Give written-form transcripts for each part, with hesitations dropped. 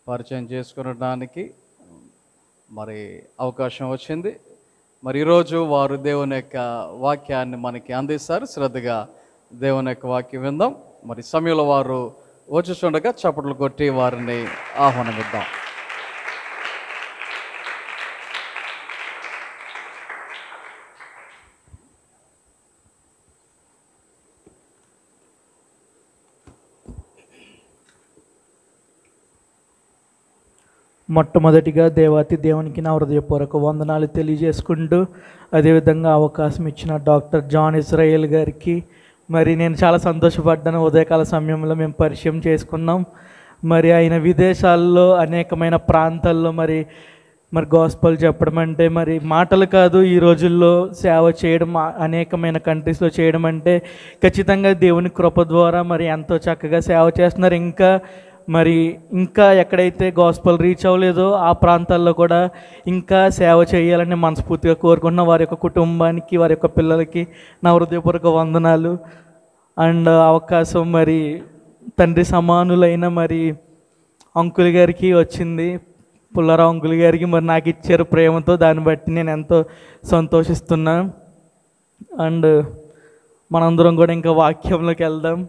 పరిచయం చేసుకునడానికి మరి అవకాశం వచ్చింది. మరి ఈరోజు వారు దేవుని యొక్క వాక్యాన్ని మనకి అందిస్తారు. శ్రద్ధగా దేవుని యొక్క వాక్యం విందాం. మరి సమయంలో వారు వచ్చుచుండగా చప్పట్లు కొట్టి వారిని ఆహ్వానమిద్దాం. మొట్టమొదటిగా దేవాతి దేవునికి నా హృదయపూర్వక వందనాలు తెలియజేసుకుంటూ, అదేవిధంగా అవకాశం ఇచ్చిన డాక్టర్ జాన్ ఇజ్రాయేల్ గారికి మరి నేను చాలా సంతోషపడ్డాను. ఉదయకాల సమయంలో మేము పరిచయం చేసుకున్నాం. మరి ఆయన విదేశాల్లో అనేకమైన ప్రాంతాల్లో మరి గాస్పల్ చెప్పడం అంటే మరి మాటలు కాదు. ఈ రోజుల్లో సేవ చేయడం, అనేకమైన కంట్రీస్లో చేయడం అంటే ఖచ్చితంగా దేవుని కృప ద్వారా మరి ఎంతో చక్కగా సేవ చేస్తున్నారు. ఇంకా ఎక్కడైతే గాస్పల్ రీచ్ అవ్వలేదో ఆ ప్రాంతాల్లో కూడా ఇంకా సేవ చేయాలని మనస్ఫూర్తిగా కోరుకున్న వారి యొక్క కుటుంబానికి, వారి యొక్క పిల్లలకి నా హృదయపూర్వక వందనాలు. అండ్ అవకాశం మరి తండ్రి సమానులైన మరి అంకుల్ గారికి వచ్చింది, పుల్లారావు అంకుల్ గారికి మరి నాకు ఇచ్చారు ప్రేమతో. దాన్ని బట్టి నేను ఎంతో సంతోషిస్తున్నా. అండ్ మనందరం కూడా ఇంకా వాక్యంలోకి వెళ్దాం.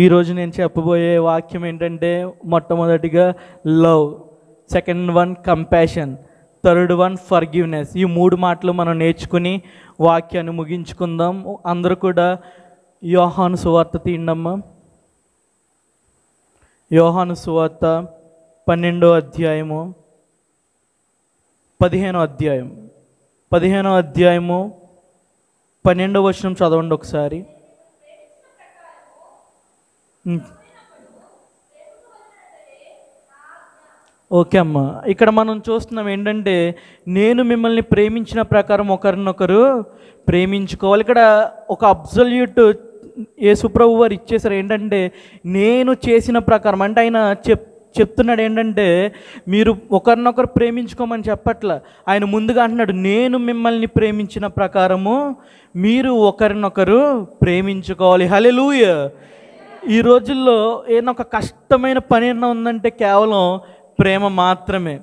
ఈరోజు నేను చెప్పబోయే వాక్యం ఏంటంటే, మొట్టమొదటిగా love, second one compassion, third one forgiveness. ఈ మూడు మాటలు మనం నేర్చుకుని వాక్యాన్ని ముగించుకుందాం. అందరూ కూడా యోహాను సువార్త తీయండమ్మా. యోహాను సువార్త 12వ అధ్యాయము 15వ అధ్యాయం 15వ అధ్యాయము 12వ వచనం చదవండి ఒకసారి. ఓకే అమ్మ, ఇక్కడ మనం చూస్తున్నాం ఏంటంటే, నేను మిమ్మల్ని ప్రేమించిన ప్రకారం ఒకరినొకరు ప్రేమించుకోవాలి. ఇక్కడ ఒక అబ్సల్యూట్ యేసుప్రభు వారు ఇచ్చేసారు. ఏంటంటే నేను చేసిన ప్రకారం అంటే ఆయన చెప్తున్నాడు ఏంటంటే, మీరు ఒకరినొకరు ప్రేమించుకోమని చెప్పట్ల. ఆయన ముందుగా అంటున్నాడు, నేను మిమ్మల్ని ప్రేమించిన ప్రకారము మీరు ఒకరినొకరు ప్రేమించుకోవాలి. హల్లెలూయా. ఈ రోజుల్లో ఏదైనా ఒక కష్టమైన పని ఏమైనా ఉందంటే కేవలం ప్రేమ మాత్రమే,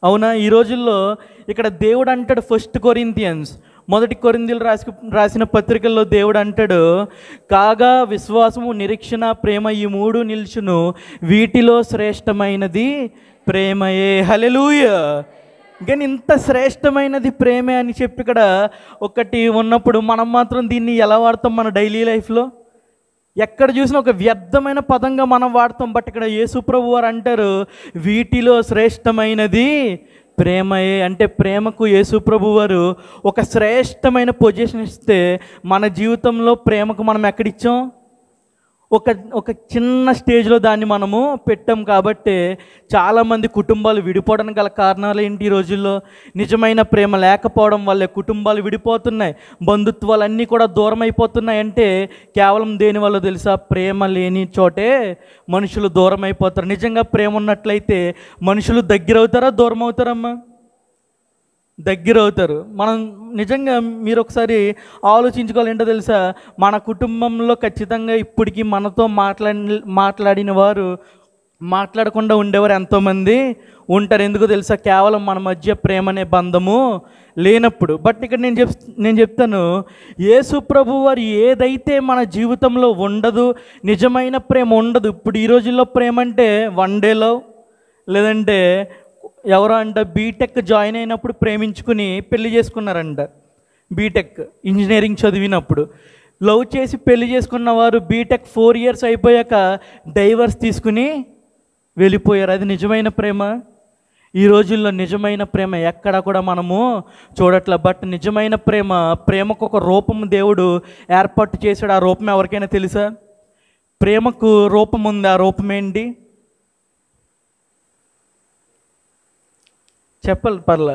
అవునా? ఈ రోజుల్లో ఇక్కడ దేవుడు అంటాడు, ఫస్ట్ కొరింథియన్స్, మొదటి కొరింథీయులు రాసిన పత్రికల్లో దేవుడు అంటాడు, కాగా విశ్వాసము, నిరీక్షణ, ప్రేమ ఈ మూడు నిల్చును, వీటిలో శ్రేష్టమైనది ప్రేమయే. హల్లెలూయా. కానీ ఇంత శ్రేష్టమైనది ప్రేమే అని చెప్పి ఇక్కడ ఒకటి ఉన్నప్పుడు మనం మాత్రం దీన్ని ఎలా వాడతాం మన డైలీ లైఫ్లో? ఎక్కడ చూసినా ఒక వ్యర్థమైన పదంగా మనం వాడతాం. బట్ ఇక్కడ యేసుప్రభు వారు అంటారు, వీటిలో శ్రేష్టమైనది ప్రేమయే. అంటే ప్రేమకు యేసుప్రభు వారు ఒక శ్రేష్టమైన పొజిషన్ ఇస్తే, మన జీవితంలో ప్రేమకు మనం ఎక్కడిచ్చాం? ఒక చిన్న స్టేజ్లో దాన్ని మనము పెట్టాం. కాబట్టి చాలామంది కుటుంబాలు విడిపోవడానికి గల కారణాలు ఏంటి? ఈ రోజుల్లో నిజమైన ప్రేమ లేకపోవడం వల్లే కుటుంబాలు విడిపోతున్నాయి, బంధుత్వాలన్నీ కూడా దూరం అయిపోతున్నాయి. అంటే కేవలం దేనివల్ల తెలుసా? ప్రేమ లేని చోటే మనుషులు దూరం అయిపోతారు. నిజంగా ప్రేమ ఉన్నట్లయితే మనుషులు దగ్గర అవుతారా, దూరం అవుతారమ్మా? దగ్గర అవుతారు. మనం నిజంగా మీరు ఒకసారి ఆలోచించుకోవాలి. ఏంటో తెలుసా, మన కుటుంబంలో ఖచ్చితంగా ఇప్పటికీ మనతో మాట్లాడిన వారు, మాట్లాడకుండా ఉండేవారు ఎంతోమంది ఉంటారు. ఎందుకు తెలుసా? కేవలం మన మధ్య ప్రేమ అనే బంధము లేనప్పుడు. బట్ ఇక్కడ నేను చెప్తాను, యేసు ప్రభు వారు ఏదైతే మన జీవితంలో ఉండదు, నిజమైన ప్రేమ ఉండదు. ఇప్పుడు ఈ రోజుల్లో ప్రేమ అంటే వన్ డేలో, లేదంటే ఎవరో అంట బీటెక్ జాయిన్ అయినప్పుడు ప్రేమించుకుని పెళ్లి చేసుకున్నారంట. బీటెక్ ఇంజనీరింగ్ చదివినప్పుడు లవ్ చేసి పెళ్లి చేసుకున్న వారు బీటెక్ 4 years అయిపోయాక డైవర్స్ తీసుకుని వెళ్ళిపోయారు. అది నిజమైన ప్రేమ? ఈ రోజుల్లో నిజమైన ప్రేమ ఎక్కడ కూడా మనము చూడట్లే. బట్ నిజమైన ప్రేమకు ఒక రూపం దేవుడు ఏర్పాటు చేశాడు. ఆ రూపం ఎవరికైనా తెలుసా? ప్రేమకు రూపం ఉంది. ఆ రూపం ఏంటి చెప్పాలి? పర్లే.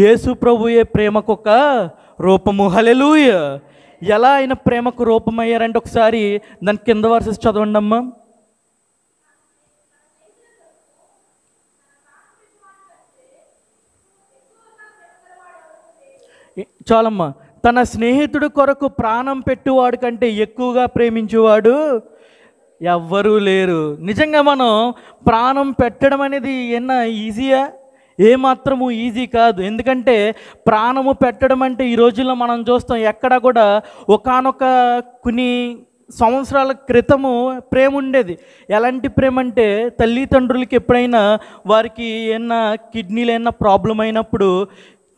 యేసు ప్రభుయే ప్రేమకు ఒక రూపము. హల్లెలూయా. ఎలా ఆయన ప్రేమకు రూపమయ్యారంటే ఒకసారి దాని కింద వర్సెస్ చదవండి అమ్మా. చాలమ్మా. తన స్నేహితుడి కొరకు ప్రాణం పెట్టువాడు కంటే ఎక్కువగా ప్రేమించేవాడు ఎవ్వరూ లేరు. నిజంగా మనం ప్రాణం పెట్టడం అనేది ఏమన్నా ఈజీయా? ఏమాత్రము ఈజీ కాదు. ఎందుకంటే ప్రాణము పెట్టడం అంటే ఈ రోజుల్లో మనం చూస్తాం ఎక్కడ కూడా ఒకానొక కొన్ని సంవత్సరాల క్రితము ప్రేమ ఉండేది. ఎలాంటి ప్రేమ అంటే తల్లిదండ్రులకి ఎప్పుడైనా వారికి ఏమన్నా కిడ్నీలు ఏమన్నా ప్రాబ్లం అయినప్పుడు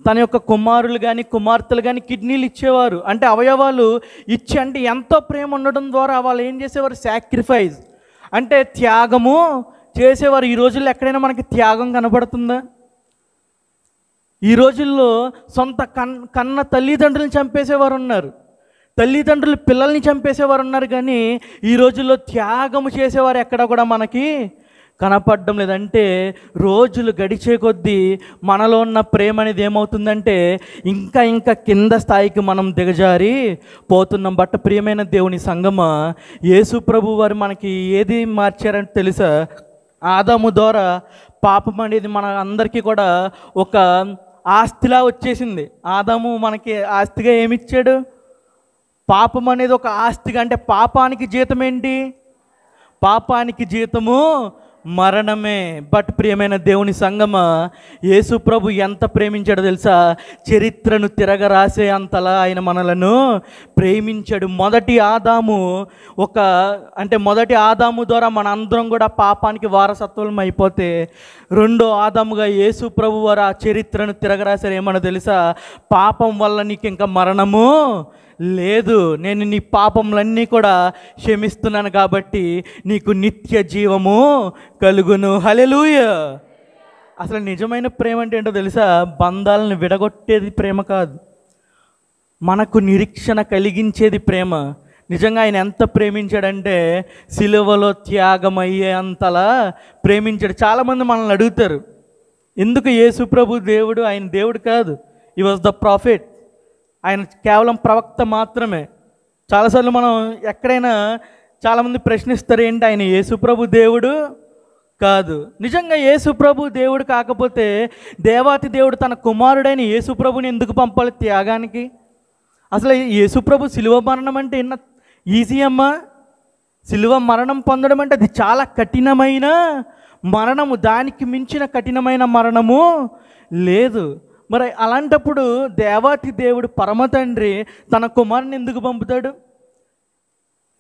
తన యొక్క కుమారులు కానీ కుమార్తెలు కానీ కిడ్నీలు ఇచ్చేవారు. అంటే అవయవాలు ఇచ్చి, అంటే ఎంతో ప్రేమ ఉండడం ద్వారా వాళ్ళు ఏం చేసేవారు? సాక్రిఫైస్ అంటే త్యాగము చేసేవారు. ఈ రోజుల్లో ఎక్కడైనా మనకి త్యాగం కనబడుతుందా? ఈ రోజుల్లో సొంత కన్న తల్లిదండ్రులను చంపేసేవారు ఉన్నారు, తల్లిదండ్రులు పిల్లల్ని చంపేసేవారు ఉన్నారు. కానీ ఈ రోజుల్లో త్యాగము చేసేవారు ఎక్కడ కూడా మనకి కనపడడం లేదంటే రోజులు గడిచే కొద్దీ మనలో ఉన్న ప్రేమ అనేది ఏమవుతుందంటే ఇంకా ఇంకా కింద స్థాయికి మనం దిగజారి పోతున్నాం. బట్ ప్రియమైన దేవుని సంగమా, యేసు ప్రభు వారు మనకి ఏది మార్చారంటే తెలుసా? ఆదాము ద్వారా పాపం అనేది మన అందరికీ కూడా ఒక ఆస్తిలా వచ్చేసింది. ఆదాము మనకి ఆస్తిగా ఏమిచ్చాడు? పాపం అనేది ఒక ఆస్తిగా. అంటే పాపానికి జీతం ఏంటి? పాపానికి జీతము మరణమే. బట్ ప్రియమైన దేవుని సంగమా, యేసు ప్రభు ఎంత ప్రేమించాడో తెలుసా? చరిత్రను తిరగరాసే అంతలా ఆయన మనలను ప్రేమించాడు. మొదటి ఆదాము ద్వారా మన అందరం కూడా పాపానికి వారసత్వం అయిపోతే, రెండో ఆదాముగా యేసు ప్రభు వారు ఆ చరిత్రను తిరగరాశారు. ఏమన్నా తెలుసా? పాపం వల్ల నీకు ఇంకా మరణము లేదు, నేను నీ పాపములన్నీ కూడా క్షమిస్తున్నాను కాబట్టి నీకు నిత్య జీవము కలుగును. హల్లెలూయా. అసలు నిజమైన ప్రేమ అంటే ఏంటో తెలుసా? బంధాలను విడగొట్టేది ప్రేమ కాదు, మనకు నిరీక్షణ కలిగించేది ప్రేమ. నిజంగా ఆయన ఎంత ప్రేమించాడంటే సిలువలో త్యాగమయ్యే అంతలా ప్రేమించాడు. చాలామంది మనల్ని అడుగుతారు, ఎందుకు యేసు ప్రభు దేవుడు? ఆయన దేవుడు కాదు. హి వాజ్ ద ప్రాఫిట్. ఆయన కేవలం ప్రవక్త మాత్రమే. చాలాసార్లు మనం ఎక్కడైనా చాలామంది ప్రశ్నిస్తారు, ఏంటి ఆయన యేసుప్రభు దేవుడు కాదు? నిజంగా యేసుప్రభు దేవుడు కాకపోతే దేవాతి దేవుడు తన కుమారుడైన యేసుప్రభుని ఎందుకు పంపాలి త్యాగానికి? అసలు యేసుప్రభు శిలువ మరణం అంటే ఎన్న ఈజీ అమ్మా? శిలువ మరణం పొందడం అంటే అది చాలా కఠినమైన మరణము, దానికి మించిన కఠినమైన మరణము లేదు. మరి అలాంటప్పుడు దేవాతి దేవుడు పరమ తండ్రి తన కుమారుని ఎందుకు పంపుతాడు?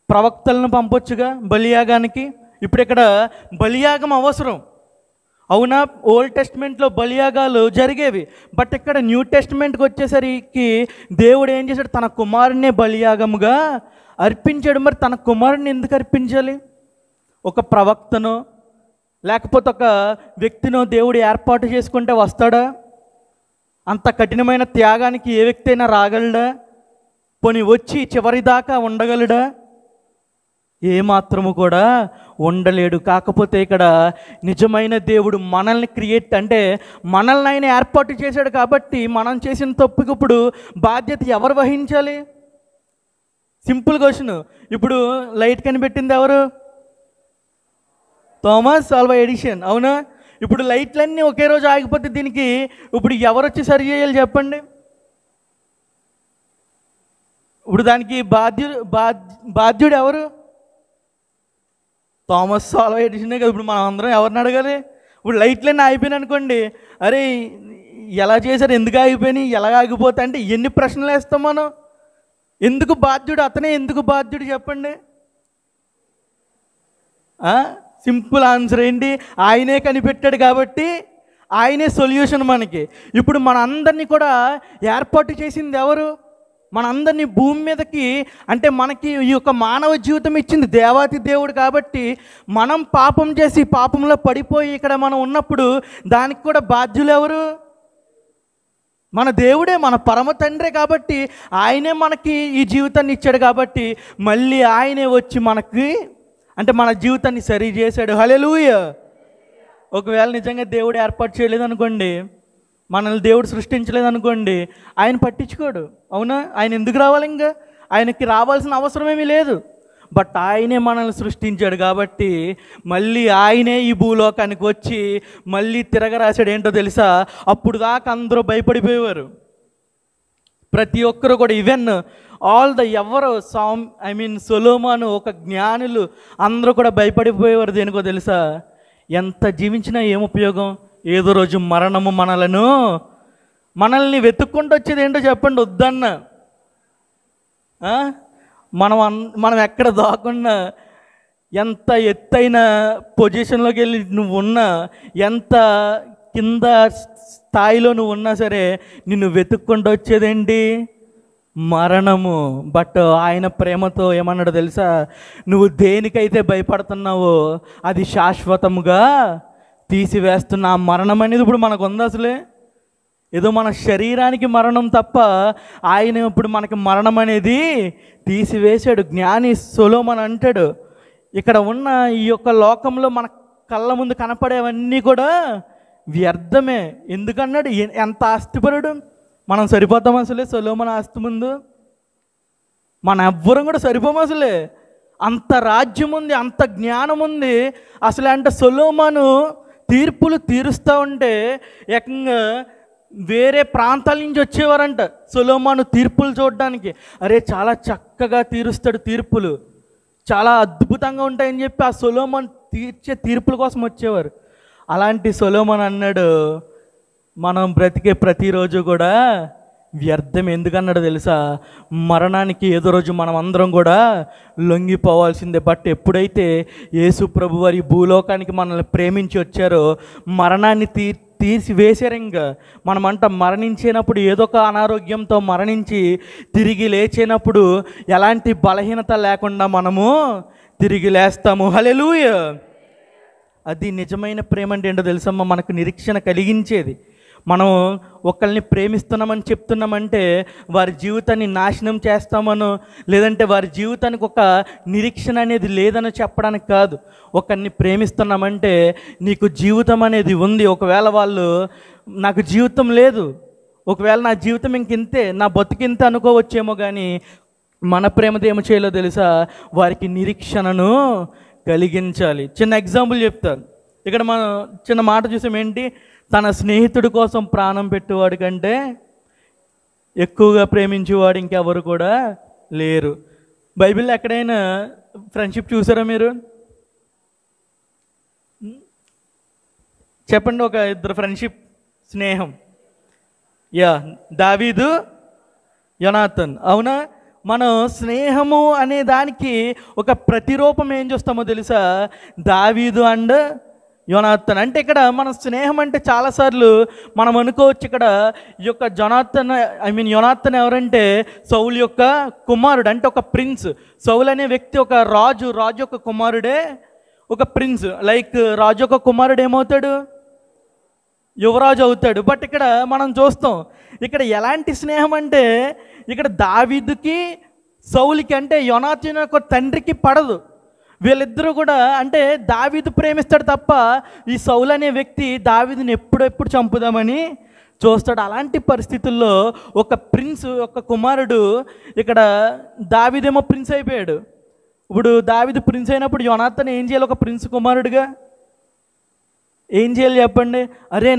ప్రవక్తలను పంపొచ్చుగా బలియాగానికి. ఇప్పుడు ఇక్కడ బలియాగం అవసరం, అవునా? ఓల్డ్ టెస్ట్మెంట్లో బలియాగాలు జరిగేవి. బట్ ఇక్కడ న్యూ టెస్ట్మెంట్కి వచ్చేసరికి దేవుడు ఏం చేశాడు? తన కుమారునే బలియాగముగా అర్పించాడు. మరి తన కుమారుని ఎందుకు అర్పించాలి? ఒక ప్రవక్తనో లేకపోతే ఒక వ్యక్తినో దేవుడు ఏర్పాటు చేసుకుంటే వస్తాడా? అంత కఠినమైన త్యాగానికి ఏ వ్యక్తి అయినా రాగలడా? పోనీ వచ్చి చివరి దాకా ఉండగలడా? ఏమాత్రము కూడా ఉండలేడు. కాకపోతే ఇక్కడ నిజమైన దేవుడు మనల్ని అంటే మనల్ని ఆయన ఏర్పాటు చేశాడు కాబట్టి మనం చేసిన తప్పుకి ఇప్పుడు బాధ్యత ఎవరు వహించాలి? Simple question. ఇప్పుడు లైట్ కనిపెట్టింది ఎవరు? థామస్ ఆల్వా ఎడిషన్, అవునా? ఇప్పుడు లైట్లన్నీ ఒకే రోజు ఆగిపోతే దీనికి ఇప్పుడు ఎవరు వచ్చి సరి చేయాలి చెప్పండి? ఇప్పుడు దానికి బాధ్యుడు ఎవరు? థామస్ ఆల్వా ఎడిషనే కదా. ఇప్పుడు మనం అందరం ఎవరిని అడగాలి? ఇప్పుడు లైట్లన్నీ ఆగిపోయినాయి అనుకోండి, అరే ఎలా చేశారు, ఎందుకు ఆగిపోయినాయి, ఎలా ఆగిపోతాయి అంటే ఎన్ని ప్రశ్నలు వేస్తాం మనం? ఎందుకు బాధ్యుడు అతనే? ఎందుకు బాధ్యుడు చెప్పండి? సింపుల్ ఆన్సర్ ఏంటి? ఆయనే కనిపెట్టాడు కాబట్టి ఆయనే సొల్యూషన్ మనకి. ఇప్పుడు మన అందరినీ కూడా ఏర్పాటు చేసింది ఎవరు? మనందరినీ భూమి మీదకి అంటే మనకి ఈ యొక్క మానవ జీవితం ఇచ్చింది దేవాతి దేవుడు కాబట్టి మనం పాపం చేసి పాపంలో పడిపోయి ఇక్కడ మనం ఉన్నప్పుడు దానికి కూడా బాధ్యులు ఎవరు? మన దేవుడే, మన పరమ తండ్రే. కాబట్టి ఆయనే మనకి ఈ జీవితాన్ని ఇచ్చాడు కాబట్టి మళ్ళీ ఆయనే వచ్చి మనకి అంటే మన జీవితాన్ని సరి చేశాడు. హల్లెలూయా. ఒకవేళ నిజంగా దేవుడు ఏర్పాటు చేయలేదనుకోండి, మనల్ని దేవుడు సృష్టించలేదనుకోండి, ఆయన పట్టించుకోడు, అవునా? ఆయన ఎందుకు రావాలి? ఇంకా ఆయనకి రావాల్సిన అవసరం ఏమీ లేదు. బట్ ఆయనే మనల్ని సృష్టించాడు కాబట్టి మళ్ళీ ఆయనే ఈ భూలోకానికి వచ్చి మళ్ళీ తిరగరాశాడు. ఏంటో తెలుసా? అప్పుడు దాకా అందరూ భయపడిపోయేవారు. ప్రతి ఒక్కరు కూడా, ఈవెన్ ఎవరు సొలొమోను ఒక జ్ఞానులు అందరూ కూడా భయపడిపోయేవారు. దేనికో తెలుసా? ఎంత జీవించినా ఏం ఉపయోగం, ఏదో రోజు మరణము మనల్ని వెతుక్కుంటూ వచ్చేది ఏంటో చెప్పండి. వద్దన్న మనం ఎక్కడ దాక్కున్నా, ఎంత ఎత్తైన పొజిషన్లోకి వెళ్ళి నువ్వు ఉన్నా, ఎంత కింద స్థాయిలో నువ్వు ఉన్నా సరే నిన్ను వెతుక్కుంటూ వచ్చేదేంటి? మరణము. బట్ ఆయన ప్రేమతో ఏమన్నాడు తెలుసా? నువ్వు దేనికైతే భయపడుతున్నావో అది శాశ్వతముగా తీసివేస్తున్న ఆ మరణం అనేది ఇప్పుడు మనకు ఉంది. అసలే ఏదో మన శరీరానికి మరణం తప్ప ఆయన ఇప్పుడు మనకి మరణం అనేది తీసివేశాడు. జ్ఞాని సొలొమోను అంటాడు, ఇక్కడ ఉన్న ఈ యొక్క లోకంలో మన కళ్ళ ముందు కనపడేవన్నీ కూడా వ్యర్థమే. ఎందుకన్నాడు? ఎంత ఆస్తిపరుడు. మనం సరిపోతాం అసలే సొలొమోను ఆస్తి ముందు? మన ఎవ్వరం కూడా సరిపోము అసలే. అంత రాజ్యం ఉంది, అంత జ్ఞానం ఉంది. అసలు అంటే సొలొమోను తీర్పులు తీరుస్తూ ఉంటే ఏకంగా వేరే ప్రాంతాల నుంచి వచ్చేవారంట సొలొమోను తీర్పులు చూడడానికి. అరే చాలా చక్కగా తీరుస్తాడు తీర్పులు, చాలా అద్భుతంగా ఉంటాయని చెప్పి ఆ సొలొమోను తీర్చే తీర్పుల కోసం వచ్చేవారు. అలాంటి సొలొమోను అన్నాడు, మనం బ్రతికే ప్రతిరోజు కూడా వ్యర్థం. ఎందుకన్నాడు తెలుసా? మరణానికి ఏదో రోజు మనం అందరం కూడా లొంగిపోవాల్సిందే. బట్ ఎప్పుడైతే యేసు ప్రభు వారి భూలోకానికి మనల్ని ప్రేమించి వచ్చారో మరణాన్ని తీసివేశారు. ఇంకా మనమంట మరణించినప్పుడు ఏదో ఒక అనారోగ్యంతో మరణించి తిరిగి లేచినప్పుడు ఎలాంటి బలహీనత లేకుండా మనము తిరిగి లేస్తాము. హల్లెలూయా. అది నిజమైన ప్రేమ అంటే ఏంటో తెలుసమ్మా? మనకు నిరీక్షణ కలిగించేది. మనం ఒకరిని ప్రేమిస్తున్నామని చెప్తున్నామంటే వారి జీవితాన్ని నాశనం చేస్తామనో, లేదంటే వారి జీవితానికి ఒక నిరీక్షణ అనేది లేదని చెప్పడానికి కాదు. ఒకరిని ప్రేమిస్తున్నామంటే నీకు జీవితం అనేది ఉంది. ఒకవేళ వాళ్ళు నాకు జీవితం లేదు, ఒకవేళ నా జీవితం ఇంకింతే, నా బతుకింతే అనుకోవచ్చేమో, కానీ మన ప్రేమతో ఏమో చేయాలో తెలుసా? వారికి నిరీక్షణను కలిగించాలి. చిన్న ఎగ్జాంపుల్ చెప్తాను. ఇక్కడ మనం చిన్న మాట చూసాం. ఏంటి? తన స్నేహితుడి కోసం ప్రాణం పెట్టేవాడి కంటే ఎక్కువగా ప్రేమించేవాడు ఇంకెవరు కూడా లేరు. బైబిల్లో ఎక్కడైనా ఫ్రెండ్షిప్ చూసారా మీరు? చెప్పండి ఒక ఇద్దరు ఫ్రెండ్షిప్, స్నేహం. దావీదు, యోనాథన్. అవునా? మనం స్నేహము అనే దానికి ఒక ప్రతిరూపం ఏం చూస్తామో తెలుసా? దావీదు అండ్ యోనాథన్. అంటే ఇక్కడ మన స్నేహం అంటే చాలాసార్లు మనం అనుకోవచ్చు, ఇక్కడ ఈ యొక్క యోనాథన్ ఎవరంటే సౌలు యొక్క కుమారుడు, అంటే ఒక ప్రిన్స్. సౌలు అనే వ్యక్తి ఒక రాజు యొక్క కుమారుడే ఒక ప్రిన్స్. లైక్ రాజు యొక్క కుమారుడు ఏమవుతాడు? యువరాజు అవుతాడు. బట్ ఇక్కడ మనం చూస్తాం ఇక్కడ ఎలాంటి స్నేహం అంటే, ఇక్కడ దావీదుకి సౌలుకి అంటే యోనాథన్ యొక్క తండ్రికి పడదు. వీళ్ళిద్దరూ కూడా అంటే దావీదు ప్రేమిస్తాడు తప్ప ఈ సౌలు అనే వ్యక్తి దావీదుని ఎప్పుడెప్పుడు చంపుదామని చూస్తాడు. అలాంటి పరిస్థితుల్లో ఒక ప్రిన్స్, ఒక కుమారుడు, ఇక్కడ దావీదేమో ప్రిన్స్ అయిపోయాడు. ఇప్పుడు దావీదు ప్రిన్స్ అయినప్పుడు యోనాథన్ ఏం చేయాలి? ఒక ప్రిన్స్ కుమారుడుగా ఏం చేయాలి చెప్పండి? అరే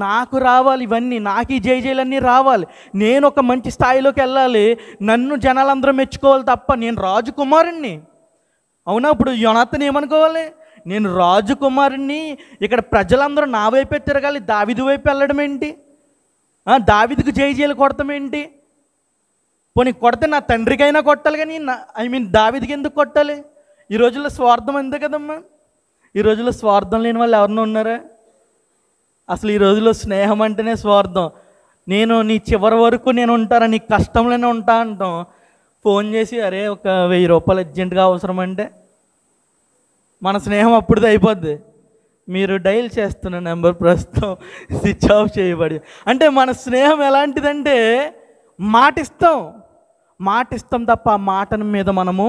నాకు రావాలి ఇవన్నీ, నాకు ఈ జైలన్నీ రావాలి, నేను ఒక మంచి స్థాయిలోకి వెళ్ళాలి, నన్ను జనాలందరూ మెచ్చుకోవాలి తప్ప నేను రాజకుమారుణ్ణి. అవునా? ఇప్పుడు యోనాథన్ ఏమనుకోవాలి? నేను రాజకుమారుణ్ణి, ఇక్కడ ప్రజలందరూ నా వైపే తిరగాలి, దావీదు వైపు వెళ్ళడం ఏంటి? దావీదుకు జైలు కొడతాం ఏంటి? పోనీ కొడితే నా తండ్రికైనా కొట్టాలి, కానీ దావీదుకి ఎందుకు కొట్టాలి? ఈ రోజుల్లో స్వార్థం అంతే కదమ్మా. ఈ రోజుల్లో స్వార్థం లేని వాళ్ళు ఎవరినో ఉన్నారా? అసలు ఈ రోజుల్లో స్నేహం అంటేనే స్వార్థం. నేను నీ చివరి వరకు నేను ఉంటారా, నీ కష్టంలోనే ఉంటా అంటాం. ఫోన్ చేసి అరే ఒక 1000 రూపాయలు అర్జెంటుగా అవసరం అంటే మన స్నేహం అప్పుడుది అయిపోద్ది. మీరు డైల్ చేస్తున్న నెంబర్ ప్రస్తుతం స్విచ్ ఆఫ్ చేయబడి. అంటే మన స్నేహం ఎలాంటిదంటే మాటిస్తాం తప్ప ఆ మాటల మీద మనము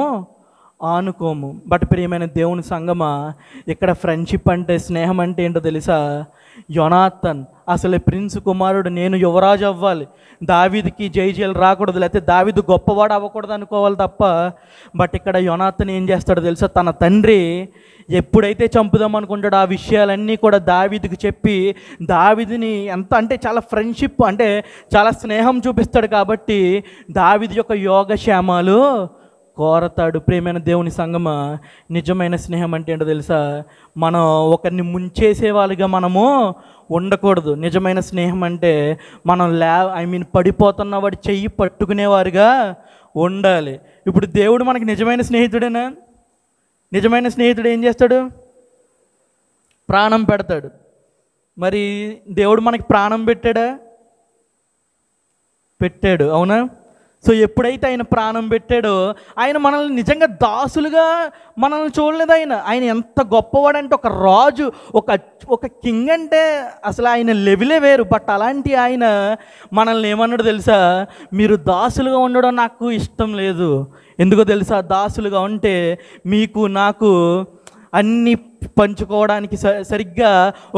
ఆనుకోము. బట్ ప్రియమైన దేవుని సంగమా, ఇక్కడ ఫ్రెండ్షిప్ అంటే, స్నేహం అంటే ఏంటో తెలుసా? యోనాథన్ అసలు ప్రిన్స్ కుమారుడు, నేను యువరాజు అవ్వాలి, దావీదుకి జయజయలు రాకూడదు, లేకపోతే దావీదు గొప్పవాడు అవ్వకూడదు అనుకోవాలి తప్ప. బట్ ఇక్కడ యోనాథన్ ఏం చేస్తాడో తెలుసా? తన తండ్రి ఎప్పుడైతే చంపుదాం అనుకుంటాడో ఆ విషయాలన్నీ కూడా దావీదుకి చెప్పి, దావీదుని ఎంత అంటే చాలా ఫ్రెండ్షిప్ అంటే చాలా స్నేహం చూపిస్తాడు కాబట్టి దావీదు యొక్క యోగక్షేమాలు కోరతాడు. ప్రియమైన దేవుని సంగమా, నిజమైన స్నేహం అంటే ఏంటో తెలుసా? మనం ఒకరిని ముంచేసే వాళ్ళుగా మనము ఉండకూడదు. నిజమైన స్నేహం అంటే మనం పడిపోతున్న వాడి చెయ్యి పట్టుకునేవారుగా ఉండాలి. ఇప్పుడు దేవుడు మనకి నిజమైన స్నేహితుడేనా? నిజమైన స్నేహితుడు ఏం చేస్తాడు? ప్రాణం పెడతాడు. మరి దేవుడు మనకి ప్రాణం పెట్టాడా? పెట్టాడు, అవునా? సో ఎప్పుడైతే ఆయన ప్రాణం పెట్టాడో, ఆయన మనల్ని నిజంగా దాసులుగా మనల్ని చూడలేదు. ఆయన ఎంత గొప్పవాడంటే, ఒక రాజు, ఒక కింగ్ అంటే అసలు ఆయన లెవెలే వేరు. బట్ అలాంటి ఆయన మనల్ని ఏమన్నాడు తెలుసా? మీరు దాసులుగా ఉండడం నాకు ఇష్టం లేదు. ఎందుకో తెలుసా? దాసులుగా ఉంటే మీకు నాకు అన్నీ పంచుకోవడానికి సరిగ్గా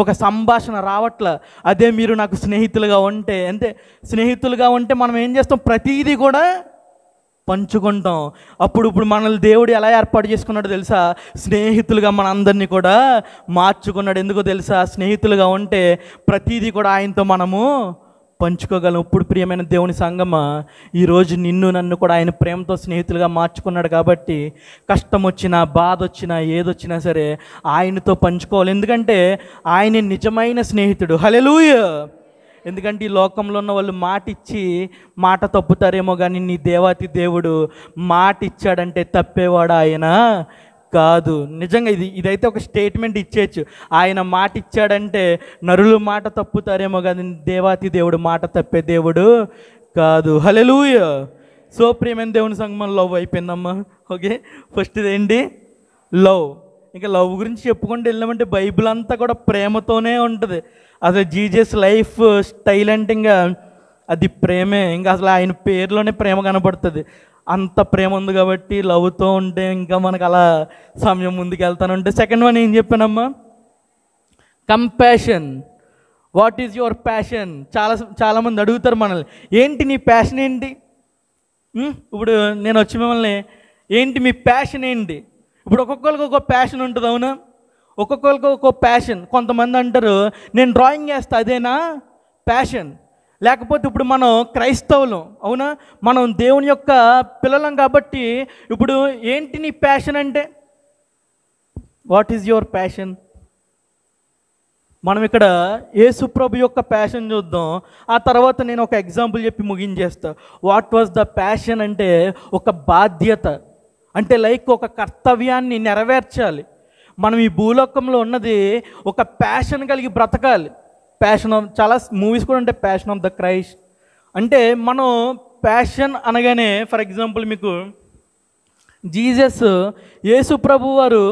ఒక సంభాషణ రావట్ల. అదే మీరు నాకు స్నేహితులుగా ఉంటే, అంతే, స్నేహితులుగా ఉంటే మనం ఏం చేస్తాం? ప్రతీదీ కూడా పంచుకుంటాం. ఇప్పుడు మనల్ని దేవుడు ఎలా ఏర్పాటు చేసుకున్నాడో తెలుసా? స్నేహితులుగా మన అందరినీ కూడా మార్చుకున్నాడు. ఎందుకో తెలుసా? స్నేహితులుగా ఉంటే ప్రతీదీ కూడా ఆయనతో మనము పంచుకోగలం. ఇప్పుడు ప్రియమైన దేవుని సంగమా, ఈరోజు నిన్ను నన్ను కూడా ఆయన ప్రేమతో స్నేహితులుగా మార్చుకున్నాడు కాబట్టి కష్టం వచ్చినా, బాధ వచ్చినా, ఏదొచ్చినా సరే ఆయనతో పంచుకోవాలి. ఎందుకంటే ఆయన నిజమైన స్నేహితుడు. హల్లెలూయా! ఎందుకంటే ఈ లోకంలో ఉన్న వాళ్ళు మాట ఇచ్చి మాట తప్పుతారేమో, కానీ నీ దేవాతి దేవుడు మాట ఇచ్చాడంటే తప్పేవాడు ఆయన కాదు. నిజంగా ఇదైతే ఒక స్టేట్మెంట్ ఇచ్చేయచ్చు. ఆయన మాట ఇచ్చాడంటే నరులు మాట తప్పుతారేమో, కానీ దేవాతి దేవుడు మాట తప్పే దేవుడు కాదు. హల్లెలూయా! సో ప్రియమైన దేవుని సంగమం, లవ్ అయిపోయిందమ్మా. ఓకే, ఫస్ట్ ఇదేంటి? లవ్. ఇంకా లవ్ గురించి చెప్పుకుంటూ వెళ్ళామంటే బైబిల్ అంతా కూడా ప్రేమతోనే ఉంటుంది. అసలు జీసస్ లైఫ్ స్టైల్ అంటే ఇంకా అది ప్రేమే. ఇంకా అసలు ఆయన పేరులోనే ప్రేమ కనబడుతుంది. అంత ప్రేమ ఉంది కాబట్టి లవ్తో ఉంటే ఇంకా మనకు అలా సమయం ముందుకు వెళ్తానంటే. సెకండ్ వన్ ఏం చెప్పానమ్మా? Compassion. What is your passion? చాలామంది అడుగుతారు మనల్ని, ఏంటి నీ ప్యాషన్ ఏంటి? ఇప్పుడు నేను వచ్చి మిమ్మల్ని, ఏంటి మీ ప్యాషన్ ఏంటి? ఇప్పుడు ఒక్కొక్కరికి ఒక్కొక్క ప్యాషన్ ఉంటుంది, అవునా? ఒక్కొక్కరికి ఒక్కొక్క ప్యాషన్. కొంతమంది అంటారు, నేను డ్రాయింగ్ చేస్తా, అదేనా ప్యాషన్? లేకపోతే ఇప్పుడు మనం క్రైస్తవులం, అవునా? మనం దేవుని యొక్క పిల్లలం కాబట్టి ఇప్పుడు ఏంటి నీ ప్యాషన్ అంటే? What is your passion? మనం ఇక్కడ యేసు ప్రభు యొక్క ప్యాషన్ చూద్దాం. ఆ తర్వాత నేను ఒక ఎగ్జాంపుల్ చెప్పి ముగించేస్తా. వాట్ వాజ్ ద ప్యాషన్ అంటే ఒక బాధ్యత, అంటే లైక్ ఒక కర్తవ్యాన్ని నెరవేర్చాలి. మనం ఈ భూలోకంలో ఉన్నది ఒక ప్యాషన్ కలిగి బ్రతకాలి. ప్యాషన్ ఆఫ్, చాలా మూవీస్ కూడా ఉంటాయి, ప్యాషన్ ఆఫ్ ద క్రైస్ట్. అంటే మనం ప్యాషన్ అనగానే, ఫర్ ఎగ్జాంపుల్ మీకు జీసస్, యేసు ప్రభు వారు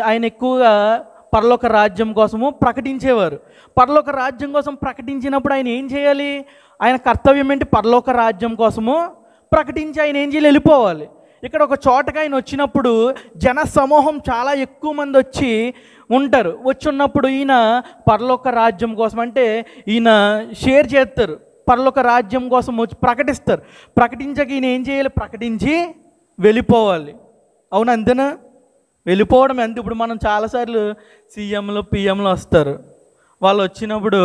ఆయన ఎక్కువగా పరలోక రాజ్యం కోసము ప్రకటించేవారు. పరలోక రాజ్యం కోసం ప్రకటించినప్పుడు ఆయన ఏం చేయాలి? ఆయన కర్తవ్యం ఏంటి? పరలోక రాజ్యం కోసము ప్రకటించి ఆయన ఏం చేయాలి? వెళ్ళిపోవాలి. ఇక్కడ ఒక చోటకి ఆయన వచ్చినప్పుడు జన సమూహం చాలా ఎక్కువ మంది వచ్చి ఉంటారు. వచ్చి ఉన్నప్పుడు ఈయన పరలోక రాజ్యం కోసం అంటే ఈయన షేర్ చేస్తారు, పరలోక రాజ్యం కోసం వచ్చి ప్రకటిస్తారు. ప్రకటించాక ఈయన ఏం చేయాలి? ప్రకటించి వెళ్ళిపోవాలి. అవును, అంతేనా? వెళ్ళిపోవడం ఎంత? ఇప్పుడు మనం చాలాసార్లు సీఎంలు పిఎంలు వస్తారు. వాళ్ళు వచ్చినప్పుడు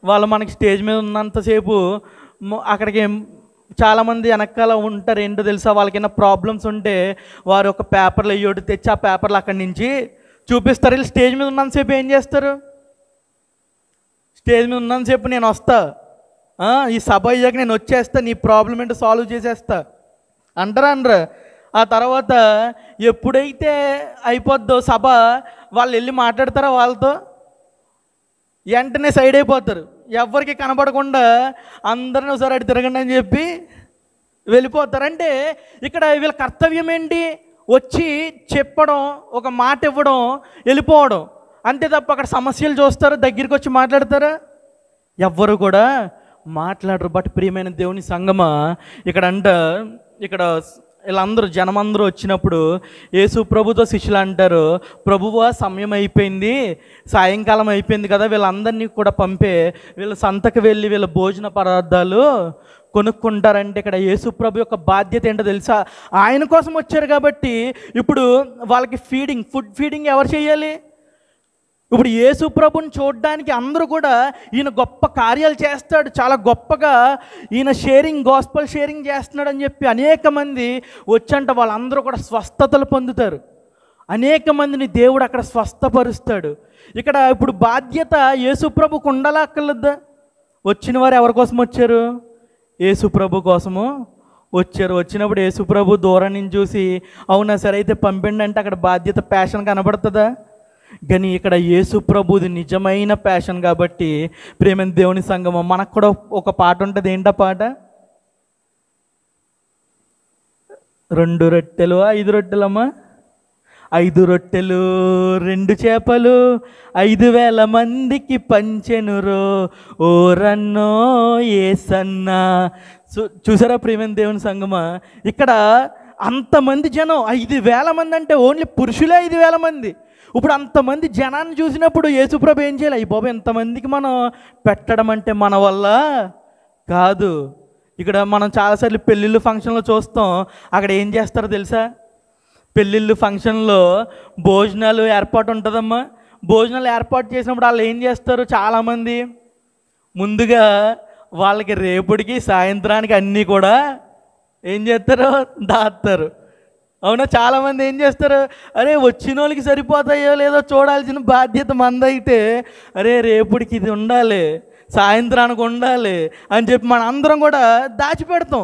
వాళ్ళు మనకి స్టేజ్ మీద ఉన్నంతసేపు అక్కడికి చాలామంది వెనకాల ఉంటారు. ఏంటో తెలుసా? వాళ్ళకైనా ప్రాబ్లమ్స్ ఉంటే వారు ఒక పేపర్లు అయ్యోటి తెచ్చి ఆ పేపర్లు అక్కడి నుంచి చూపిస్తారు. వీళ్ళు స్టేజ్ మీద ఉన్నంతసేపు ఏం చేస్తారు? స్టేజ్ మీద ఉన్నంతసేపు నేను వస్తా, ఈ సభ అయ్యాక నేను వచ్చేస్తా, నీ ప్రాబ్లం ఏంటో సాల్వ్ చేసేస్తా అంటారా? ఆ తర్వాత ఎప్పుడైతే అయిపోద్దో సభ, వాళ్ళు వెళ్ళి మాట్లాడతారా వాళ్ళతో? వెంటనే సైడ్ అయిపోతారు. ఎవరికి కనపడకుండా అందరిని ఒకసారి అటు తిరగండి అని చెప్పి వెళ్ళిపోతారు. అంటే ఇక్కడ వీళ్ళ కర్తవ్యం ఏంటి? వచ్చి చెప్పడం, ఒక మాట ఇవ్వడం, వెళ్ళిపోవడం, అంతే తప్ప అక్కడ సమస్యలు చూస్తారు, దగ్గరికి వచ్చి మాట్లాడతారా? ఎవ్వరు కూడా మాట్లాడరు. బట్ ప్రియమైన దేవుని సంగమా, ఇక్కడ వీళ్ళందరూ జనమందరూ వచ్చినప్పుడు యేసు ప్రభుతో శిష్యులు అంటారు, ప్రభువా సమయం అయిపోయింది, సాయంకాలం అయిపోయింది కదా, వీళ్ళందరినీ కూడా పంపే, వీళ్ళ సంతకు వెళ్ళి వీళ్ళ భోజన పదార్థాలు కొనుక్కుంటారంటే ఇక్కడ యేసు ప్రభు యొక్క బాధ్యత ఏంటో తెలుసా? ఆయన కోసం వచ్చారు కాబట్టి ఇప్పుడు వాళ్ళకి ఫుడ్ ఫీడింగ్ ఎవరు చేయాలి? ఇప్పుడు యేసు ప్రభుని చూడడానికి అందరూ కూడా ఈయన గొప్ప కార్యాలు చేస్తాడు, చాలా గొప్పగా ఈయన గాస్పల్ షేరింగ్ చేస్తున్నాడు అని చెప్పి అనేక మంది వచ్చంట వాళ్ళందరూ కూడా స్వస్థతలు పొందుతారు. అనేక మందిని దేవుడు అక్కడ స్వస్థపరుస్తాడు. ఇక్కడ ఇప్పుడు బాధ్యత యేసు ప్రభుకు ఉండాలా అక్కర్లేదా? వచ్చిన వారు ఎవరి కోసం వచ్చారు? యేసు ప్రభు కోసము వచ్చారు. వచ్చినప్పుడు యేసు ప్రభు దూరం నుంచి చూసి అవునా సరే అయితే పంపిండి అంటే అక్కడ బాధ్యత ప్యాషన్ కనబడుతుందా? కానీ ఇక్కడ యేసు ప్రభుది నిజమైన ప్యాషన్ కాబట్టి ప్రేమ దేవుని సంగమం మనకు కూడా ఒక పాట ఉంటుంది. ఏంటా పాట? 2 రొట్టెలు 5 రొట్టెలమ్మా, 5 రొట్టెలు 2 చేపలు 5,000 మందికి పంచెనురో ఓ రన్నో ఏసన్నా. చూసారా ప్రేమ దేవుని సంగమా? ఇక్కడ అంతమంది జనం, 5,000 మంది అంటే ఓన్లీ పురుషులే 5,000 మంది. ఇప్పుడు అంతమంది జనాన్ని చూసినప్పుడు యేసుప్రభు ఏం చేయాలి? అయ్యి బాబు ఎంతమందికి మనం పెట్టడం అంటే మన వల్ల కాదు. ఇక్కడ మనం చాలాసార్లు పెళ్ళిళ్ళు ఫంక్షన్లో చూస్తాం, అక్కడ ఏం చేస్తారో తెలుసా? పెళ్ళిళ్ళు ఫంక్షన్లో భోజనాలు ఏర్పాటు ఉంటుందమ్మా. భోజనాలు ఏర్పాటు చేసినప్పుడు వాళ్ళు ఏం చేస్తారు? చాలామంది ముందుగా వాళ్ళకి రేపటికి సాయంత్రానికి అన్నీ కూడా ఏం చేస్తారు? దాస్తారు. అవునా? చాలామంది ఏం చేస్తారు? అరే వచ్చిన వాళ్ళకి సరిపోతాయో లేదో చూడాల్సిన బాధ్యత మందైతే, అరే రేపటికి ఇది ఉండాలి, సాయంత్రానికి ఉండాలి అని చెప్పి మన అందరం కూడా దాచిపెడతాం.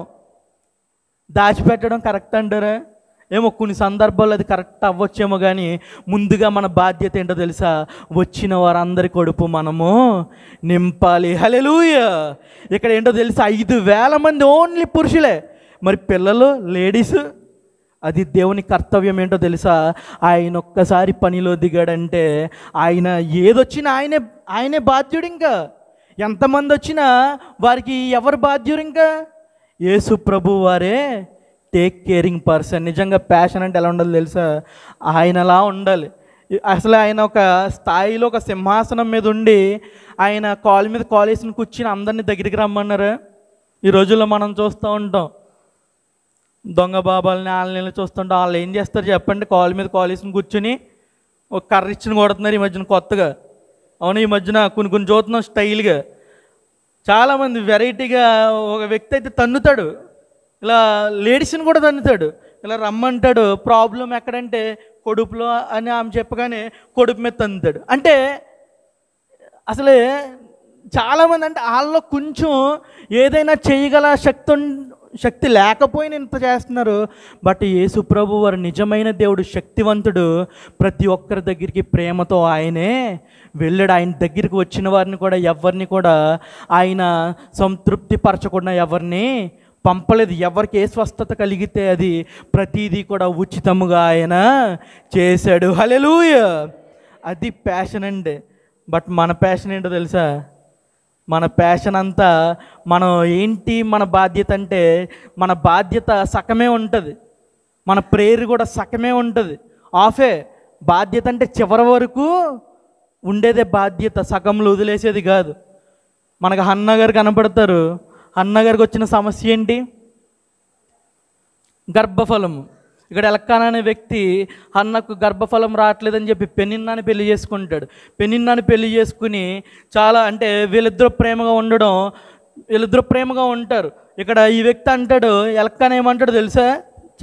దాచిపెట్టడం కరెక్ట్ అంటారా? ఏమో కొన్ని సందర్భాల్లో అది కరెక్ట్ అవ్వచ్చేమో, కానీ ముందుగా మన బాధ్యత ఏంటో తెలుసా? వచ్చిన వారందరి కడుపు మనము నింపాలి. హల్లెలూయా! ఇక్కడ ఏంటో తెలుసా? 5,000 మంది ఓన్లీ పురుషులే. మరి పిల్లలు, లేడీస్, అది దేవుని కర్తవ్యం ఏంటో తెలుసా? ఆయన ఒక్కసారి పనిలో దిగాడంటే ఆయన ఏదొచ్చినా ఆయనే బాధ్యుడు. ఇంకా ఎంతమంది వచ్చినా వారికి ఎవరు బాధ్యుడు? ఇంకా యేసు ప్రభు వారే టేక్ కేరింగ్ పర్సన్. నిజంగా ప్యాషన్ అంటే ఎలా ఉండాలి తెలుసా? ఆయనలా ఉండాలి. అసలు ఆయన ఒక స్థాయిలో ఒక సింహాసనం మీద ఉండి ఆయన కాలు మీద కాలు వేసుకుని కూర్చుని అందరినీ దగ్గరికి రమ్మన్నారు. ఈ రోజుల్లో మనం చూస్తూ ఉంటాం దొంగ బాబాలని వాళ్ళని చూస్తుంటాం. వాళ్ళు ఏం చేస్తారు చెప్పండి? కాలు మీద కాలు వేసుకుని కూర్చుని ఒక కర్ర ఇచ్చిన కొడుతున్నారు ఈ మధ్యన కొత్తగా. అవును, ఈ మధ్యన కొన్ని చూస్తున్నాం స్టైల్గా. చాలామంది వెరైటీగా ఒక వ్యక్తి అయితే తన్నుతాడు, ఇలా లేడీస్ని కూడా తన్నుతాడు, ఇలా రమ్మంటాడు. ప్రాబ్లం ఎక్కడంటే కొడుపులో అని ఆమె చెప్పగానే కొడుపు మీద తన్నుతాడు. అంటే అసలే చాలామంది అంటే వాళ్ళలో కొంచెం ఏదైనా చేయగల శక్తి లేకపోయినా ఇంత చేస్తున్నారు. బట్ యేసు ప్రభు వారు నిజమైన దేవుడు, శక్తివంతుడు. ప్రతి ఒక్కరి దగ్గరికి ప్రేమతో ఆయనే వెళ్ళాడు. ఆయన దగ్గరికి వచ్చిన వారిని కూడా ఎవరిని కూడా ఆయన సంతృప్తి పరచకుండా ఎవరిని పంపలేదు. ఎవరికి ఏ స్వస్థత కలిగితే అది ప్రతిదీ కూడా ఉచితముగా ఆయన చేశాడు. హల్లెలూయా! అది ప్యాషన్ అండి. బట్ మన ప్యాషన్ ఏంటో తెలుసా? మన ప్యాషన్ అంతా మన బాధ్యత అంటే మన బాధ్యత సగమే ఉంటుంది, మన ప్రేయర్ కూడా సగమే ఉంటుంది. ఆఫే బాధ్యత అంటే చివరి వరకు ఉండేదే బాధ్యత, సగంలో వదిలేసేది కాదు. మనకు హన్నా గారు కనపడతారు. హన్నా గారికి వచ్చిన సమస్య ఏంటి? గర్భఫలము. ఇక్కడ ఎల్కానా అనే వ్యక్తి హన్నకు గర్భఫలం రావట్లేదని చెప్పి పెనిన్నాని పెళ్లి చేసుకుంటాడు. పెనిన్నాని పెళ్లి చేసుకుని చాలా అంటే వీళ్ళిద్దరూ ప్రేమగా ఉంటారు. ఇక్కడ ఈ వ్యక్తి అంటాడు, ఎల్కానా ఏమంటాడు తెలుసా?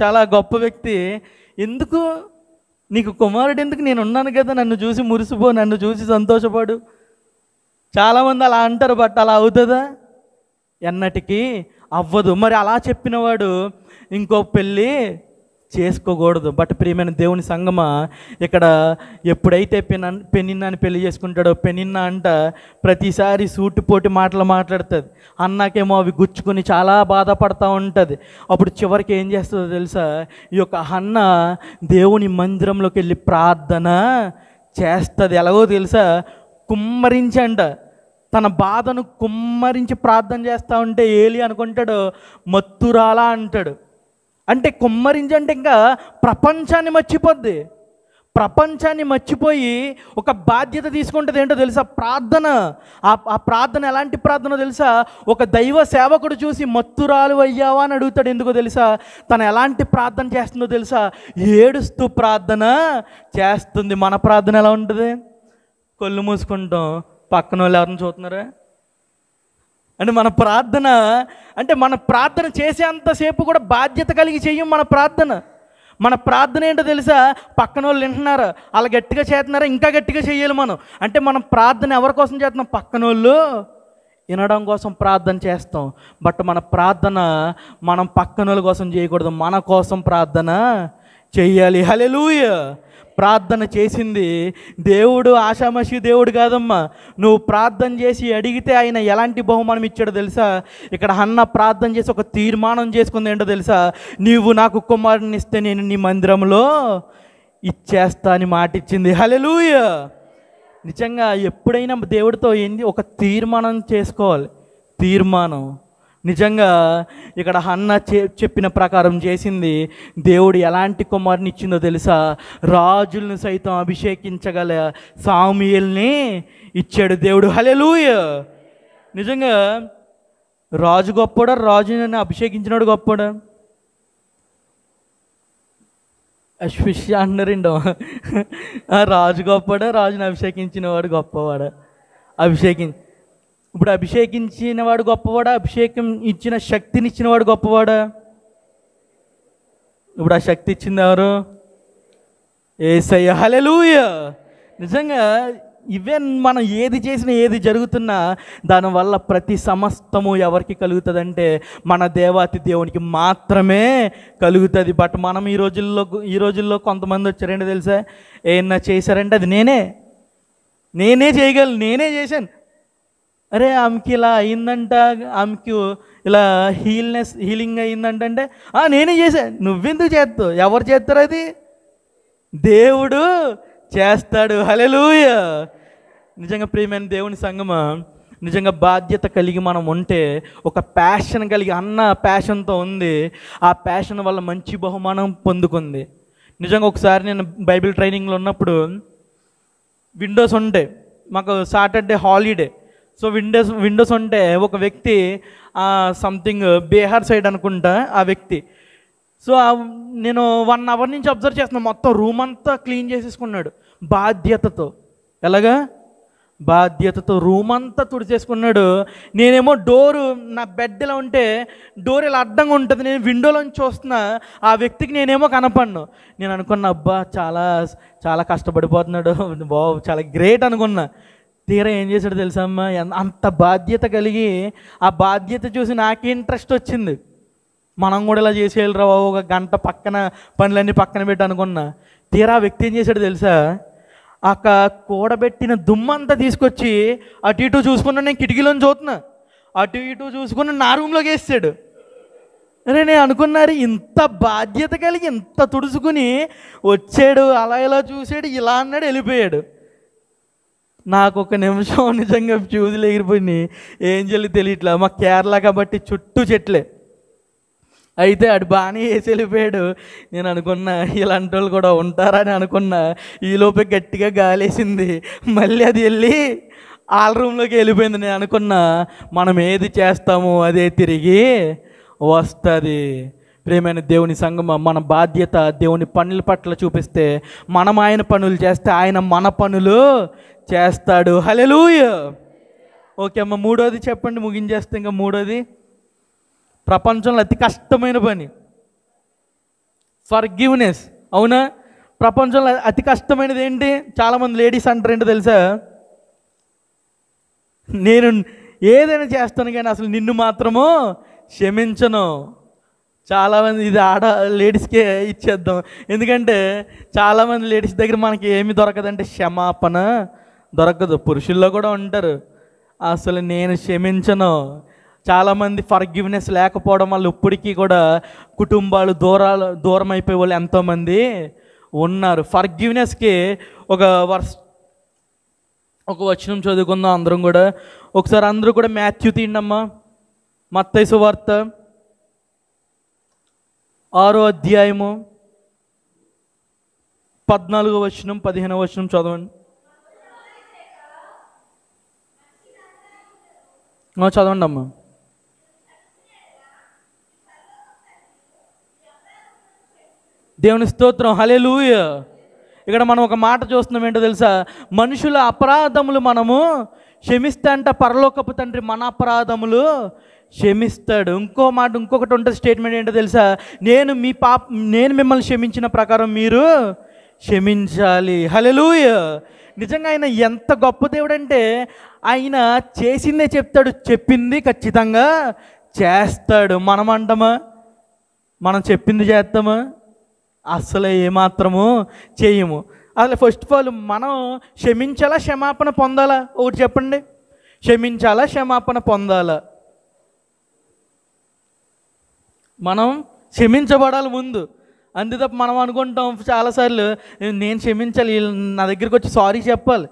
చాలా గొప్ప వ్యక్తి. ఎందుకు నీకు కుమారుడు ఎందుకు? నేను ఉన్నాను కదా, నన్ను చూసి మురిసిపో, నన్ను చూసి సంతోషపడు. చాలామంది అలా అంటారు, బట్ అలా అవుతుందా? ఎన్నటికీ అవ్వదు. మరి అలా చెప్పినవాడు ఇంకో పెళ్ళి చేసుకోకూడదు. బట్ ప్రియమైన దేవుని సంగమా, ఇక్కడ ఎప్పుడైతే పెనిన్నాని పెళ్లి చేసుకుంటాడో, పెనిన్నా అంట ప్రతిసారి సూటిపోటి మాటలు మాట్లాడుతుంది. అన్నాకేమో అవి గుచ్చుకొని చాలా బాధపడతా ఉంటుంది. అప్పుడు చివరికి ఏం చేస్తుందో తెలుసా? ఈ యొక్క హన్న దేవుని మందిరంలోకి వెళ్ళి ప్రార్థన చేస్తుంది. ఎలాగో తెలుసా? కుమ్మరించి అంట తన బాధను కుమ్మరించి ప్రార్థన చేస్తూ ఉంటే ఏలి అనుకుంటాడు మత్తురాలా అంటాడు. అంటే కుమ్మరించి అంటే ఇంకా ప్రపంచాన్ని మర్చిపోద్ది. ప్రపంచాన్ని మర్చిపోయి ఒక బాధ్యత తీసుకుంటుంది. ఏంటో తెలుసా? ప్రార్థన. ఆ ప్రార్థన ఎలాంటి ప్రార్థన తెలుసా? ఒక దైవ సేవకుడు చూసి మత్తురాలు అయ్యావా అని అడుగుతాడు. ఎందుకో తెలుసా? తను ఎలాంటి ప్రార్థన చేస్తుందో తెలుసా? ఏడుస్తూ ప్రార్థన చేస్తుంది. మన ప్రార్థన ఎలా ఉంటుంది? కళ్ళు మూసుకుంటాం, పక్కన వాళ్ళు ఎవరిని చూస్తున్నారా? అంటే మన ప్రార్థన చేసేంతసేపు కూడా బాధ్యత కలిగి చెయ్యం. మన ప్రార్థన ఏంటో తెలుసా? పక్కన వాళ్ళు వింటున్నారా, అలా గట్టిగా చేస్తున్నారా, ఇంకా గట్టిగా చెయ్యాలి మనం. అంటే మనం ప్రార్థన ఎవరి కోసం చేస్తున్నాం? పక్కన వాళ్ళు వినడం కోసం ప్రార్థన చేస్తాం. బట్ మన ప్రార్థన మనం పక్కన వాళ్ళ కోసం చేయకూడదు, మన కోసం ప్రార్థన చెయ్యాలి. హల్లెలూయా. ప్రార్థన చేసింది దేవుడు ఆషామాషి దేవుడు కాదమ్మా. నువ్వు ప్రార్థన చేసి అడిగితే ఆయన ఎలాంటి బహుమానం ఇచ్చాడో తెలుసా? ఇక్కడ హన్న ప్రార్థన చేసి ఒక తీర్మానం చేసుకుంది. ఏంటో తెలుసా? నీవు నాకు కుమారుని ఇస్తే నేను నీ మందిరంలో ఇచ్చేస్తా అని మాట ఇచ్చింది. హల్లెలూయా. నిజంగా ఎప్పుడైనా దేవుడితో ఏంది ఒక తీర్మానం చేసుకోవాలి. తీర్మానం నిజంగా ఇక్కడ హన్న చెప్పిన ప్రకారం చేసింది. దేవుడు ఎలాంటి కుమారుని ఇచ్చిందో తెలుసా? రాజులను సైతం అభిషేకించగల సాముయేల్ని ఇచ్చాడు దేవుడు. హల్లెలూయా. నిజంగా రాజు గొప్పడా? రాజుని అభిషేకించినాడు గొప్పడా? అశ్విష్ అన్నారండి. రాజు గొప్పడా? రాజుని అభిషేకించిన వాడు గొప్పవాడా? ఇప్పుడు అభిషేకించిన వాడు గొప్పవాడా? అభిషేకం ఇచ్చిన శక్తిని ఇచ్చిన వాడు గొప్పవాడా? ఇప్పుడు ఆ శక్తి ఇచ్చింది ఎవరు? యేసయ్య. హల్లెలూయా. నిజంగా ఈవెన్ మనం ఏది చేసినా, ఏది జరుగుతున్నా దానివల్ల ప్రతి సమస్తము ఎవరికి కలుగుతుందంటే మన దేవాతి దేవునికి మాత్రమే కలుగుతుంది. బట్ మనం ఈ రోజుల్లో కొంతమంది వచ్చారంటే తెలుసా? ఏమన్నా చేశారంటే అది నేనే చేయగలను, నేనే చేశాను. అరే ఆమెకి ఇలా అయిందంట, ఆమెకి ఇలా హీలింగ్ అయిందంటే నేనే చేశాను. నువ్వెందుకు చేస్తావు? ఎవరు చేస్తారు? అది దేవుడు చేస్తాడు. హల్లెలూయా. నిజంగా ప్రియమైన దేవుని సంగమా, నిజంగా బాధ్యత కలిగి మనం ఉంటే, ఒక ప్యాషన్ కలిగి అన్న ప్యాషన్తో ఉంది. ఆ ప్యాషన్ వల్ల మంచి బహుమానం పొందుకుంది. నిజంగా ఒకసారి నేను బైబిల్ ట్రైనింగ్లో ఉన్నప్పుడు విండోస్ ఉంటాయి, మాకు సాటర్డే హాలిడే. సో విండోస్ ఉంటే ఒక వ్యక్తి సంథింగ్ బీహార్ సైడ్ అనుకుంటా ఆ వ్యక్తి. సో నేను 1 hour నుంచి అబ్జర్వ్ చేస్తున్నాను. మొత్తం రూమ్ అంతా క్లీన్ చేసేసుకున్నాడు బాధ్యతతో. ఎలాగా? బాధ్యతతో రూమ్ అంతా తుడిచేసుకున్నాడు. నేనేమో డోరు, నా బెడ్ ఇలా ఉంటే డోర్ ఇలా అడ్డంగా ఉంటుంది, నేను విండోలోంచి చూస్తున్నా. ఆ వ్యక్తికి నేనేమో కనపడను. నేను అనుకున్నా, అబ్బా చాలా చాలా కష్టపడిపోతున్నాడు, బాబు చాలా గ్రేట్ అనుకున్నా. తీరా ఏం చేశాడు తెలుసా అమ్మ? అంత బాధ్యత కలిగి ఆ బాధ్యత చూసి నాకే ఇంట్రెస్ట్ వచ్చింది. మనం కూడా ఇలా చేసేయాలిరా బాబు, ఒక గంట పనులన్నీ పక్కన పెట్టి అనుకున్నా. తీరా ఆ వ్యక్తి ఏం చేశాడు తెలుసా? కూడబెట్టిన దుమ్మంతా తీసుకొచ్చి అటు ఇటు చూసుకున్నా, నేను కిటికీలోని చూస్తున్నా, అటు ఇటు చూసుకుని నా రూమ్లోకి వేసాడు. అరే నేను అనుకున్నారు ఇంత బాధ్యత కలిగి ఇంత తుడుచుకుని వచ్చాడు, అలా ఇలా చూసాడు, ఇలా అన్నాడు, వెళ్ళిపోయాడు. నాకు ఒక నిమిషం నిజంగా ఫ్యూజులు ఎగిరిపోయినాయి. ఏం చేయాలి తెలియట్లా. మా కేరళ కాబట్టి చుట్టూ చెట్లే. అయితే అటు బాగానే వేసి వెళ్ళిపోయాడు. నేను అనుకున్నా ఇలాంటి వాళ్ళు కూడా ఉంటారని అనుకున్నా. ఈలోపే గట్టిగా గాలేసింది, మళ్ళీ అది వెళ్ళి వాళ్ళ రూమ్లోకి వెళ్ళిపోయింది. నేను అనుకున్నా మనం ఏది చేస్తామో అదే తిరిగి వస్తుంది. ప్రియమైన దేవుని సంగమా, మన బాధ్యత దేవుని పనుల పట్ల చూపిస్తే, మనం ఆయన పనులు చేస్తే ఆయన మన పనులు చేస్తాడు. హల్లెలూయా. ఓకే అమ్మ, 3వది చెప్పండి, ముగించేస్తే. ఇంకా 3వది ప్రపంచంలో అతి కష్టమైన పని ఫర్గివ్నెస్. అవునా? ప్రపంచంలో అతి కష్టమైనది ఏంటి? చాలామంది లేడీస్ అంటారు ఏంటో తెలుసా? నేను ఏదైనా చేస్తాను కానీ అసలు నిన్ను మాత్రము క్షమించను. చాలామంది ఇది లేడీస్కే ఇచ్చేద్దాం. ఎందుకంటే చాలామంది లేడీస్ దగ్గర మనకి ఏమి దొరకదంటే క్షమాపణ దొరకదు. పురుషుల్లో కూడా ఉంటారు, అసలు నేను క్షమించను. చాలామంది ఫర్గివ్నెస్ లేకపోవడం వల్ల ఇప్పటికీ కూడా కుటుంబాలు దూరం అయిపోయే వాళ్ళు ఎంతోమంది ఉన్నారు. ఫర్గివ్నెస్కి ఒక వచనం చదువుకుందాం అందరం కూడా. ఒకసారి అందరూ కూడా మాథ్యూ తీయండమ్మా, మత్తయి సువార్త 6వ అధ్యాయము 14వ వచనం 15వ వచనం చదవండి. చదవండి అమ్మా. దేవుని స్తోత్రం, హల్లెలూయా. ఇక్కడ మనం ఒక మాట చూస్తున్నాం, ఏంటో తెలుసా? మనుషుల అపరాధములు మనము క్షమిస్తే అంట పరలోకపు తండ్రి మన అపరాధములు క్షమిస్తాడు. ఇంకొకటి ఉంటుంది స్టేట్మెంట్, ఏంటో తెలుసా? నేను మిమ్మల్ని క్షమించిన ప్రకారం మీరు క్షమించాలి. హల్లెలూయా. నిజంగా ఆయన ఎంత గొప్ప దేవుడు అంటే ఆయన చేసిందే చెప్తాడు, చెప్పింది ఖచ్చితంగా చేస్తాడు. మనం అంటామా? మనం చెప్పింది చేస్తామా? అసలు ఏమాత్రము చేయము. అసలు ఫస్ట్ ఆఫ్ ఆల్ మనం క్షమించాలా, క్షమాపణ పొందాలా? ఒకటి చెప్పండి. క్షమించాలా, క్షమాపణ పొందాలా? మనం క్షమించబడాలి ముందు. అంతే తప్ప మనం అనుకుంటాం చాలాసార్లు, నేను క్షమించాలి, నా దగ్గరికి వచ్చి సారీ చెప్పాలి.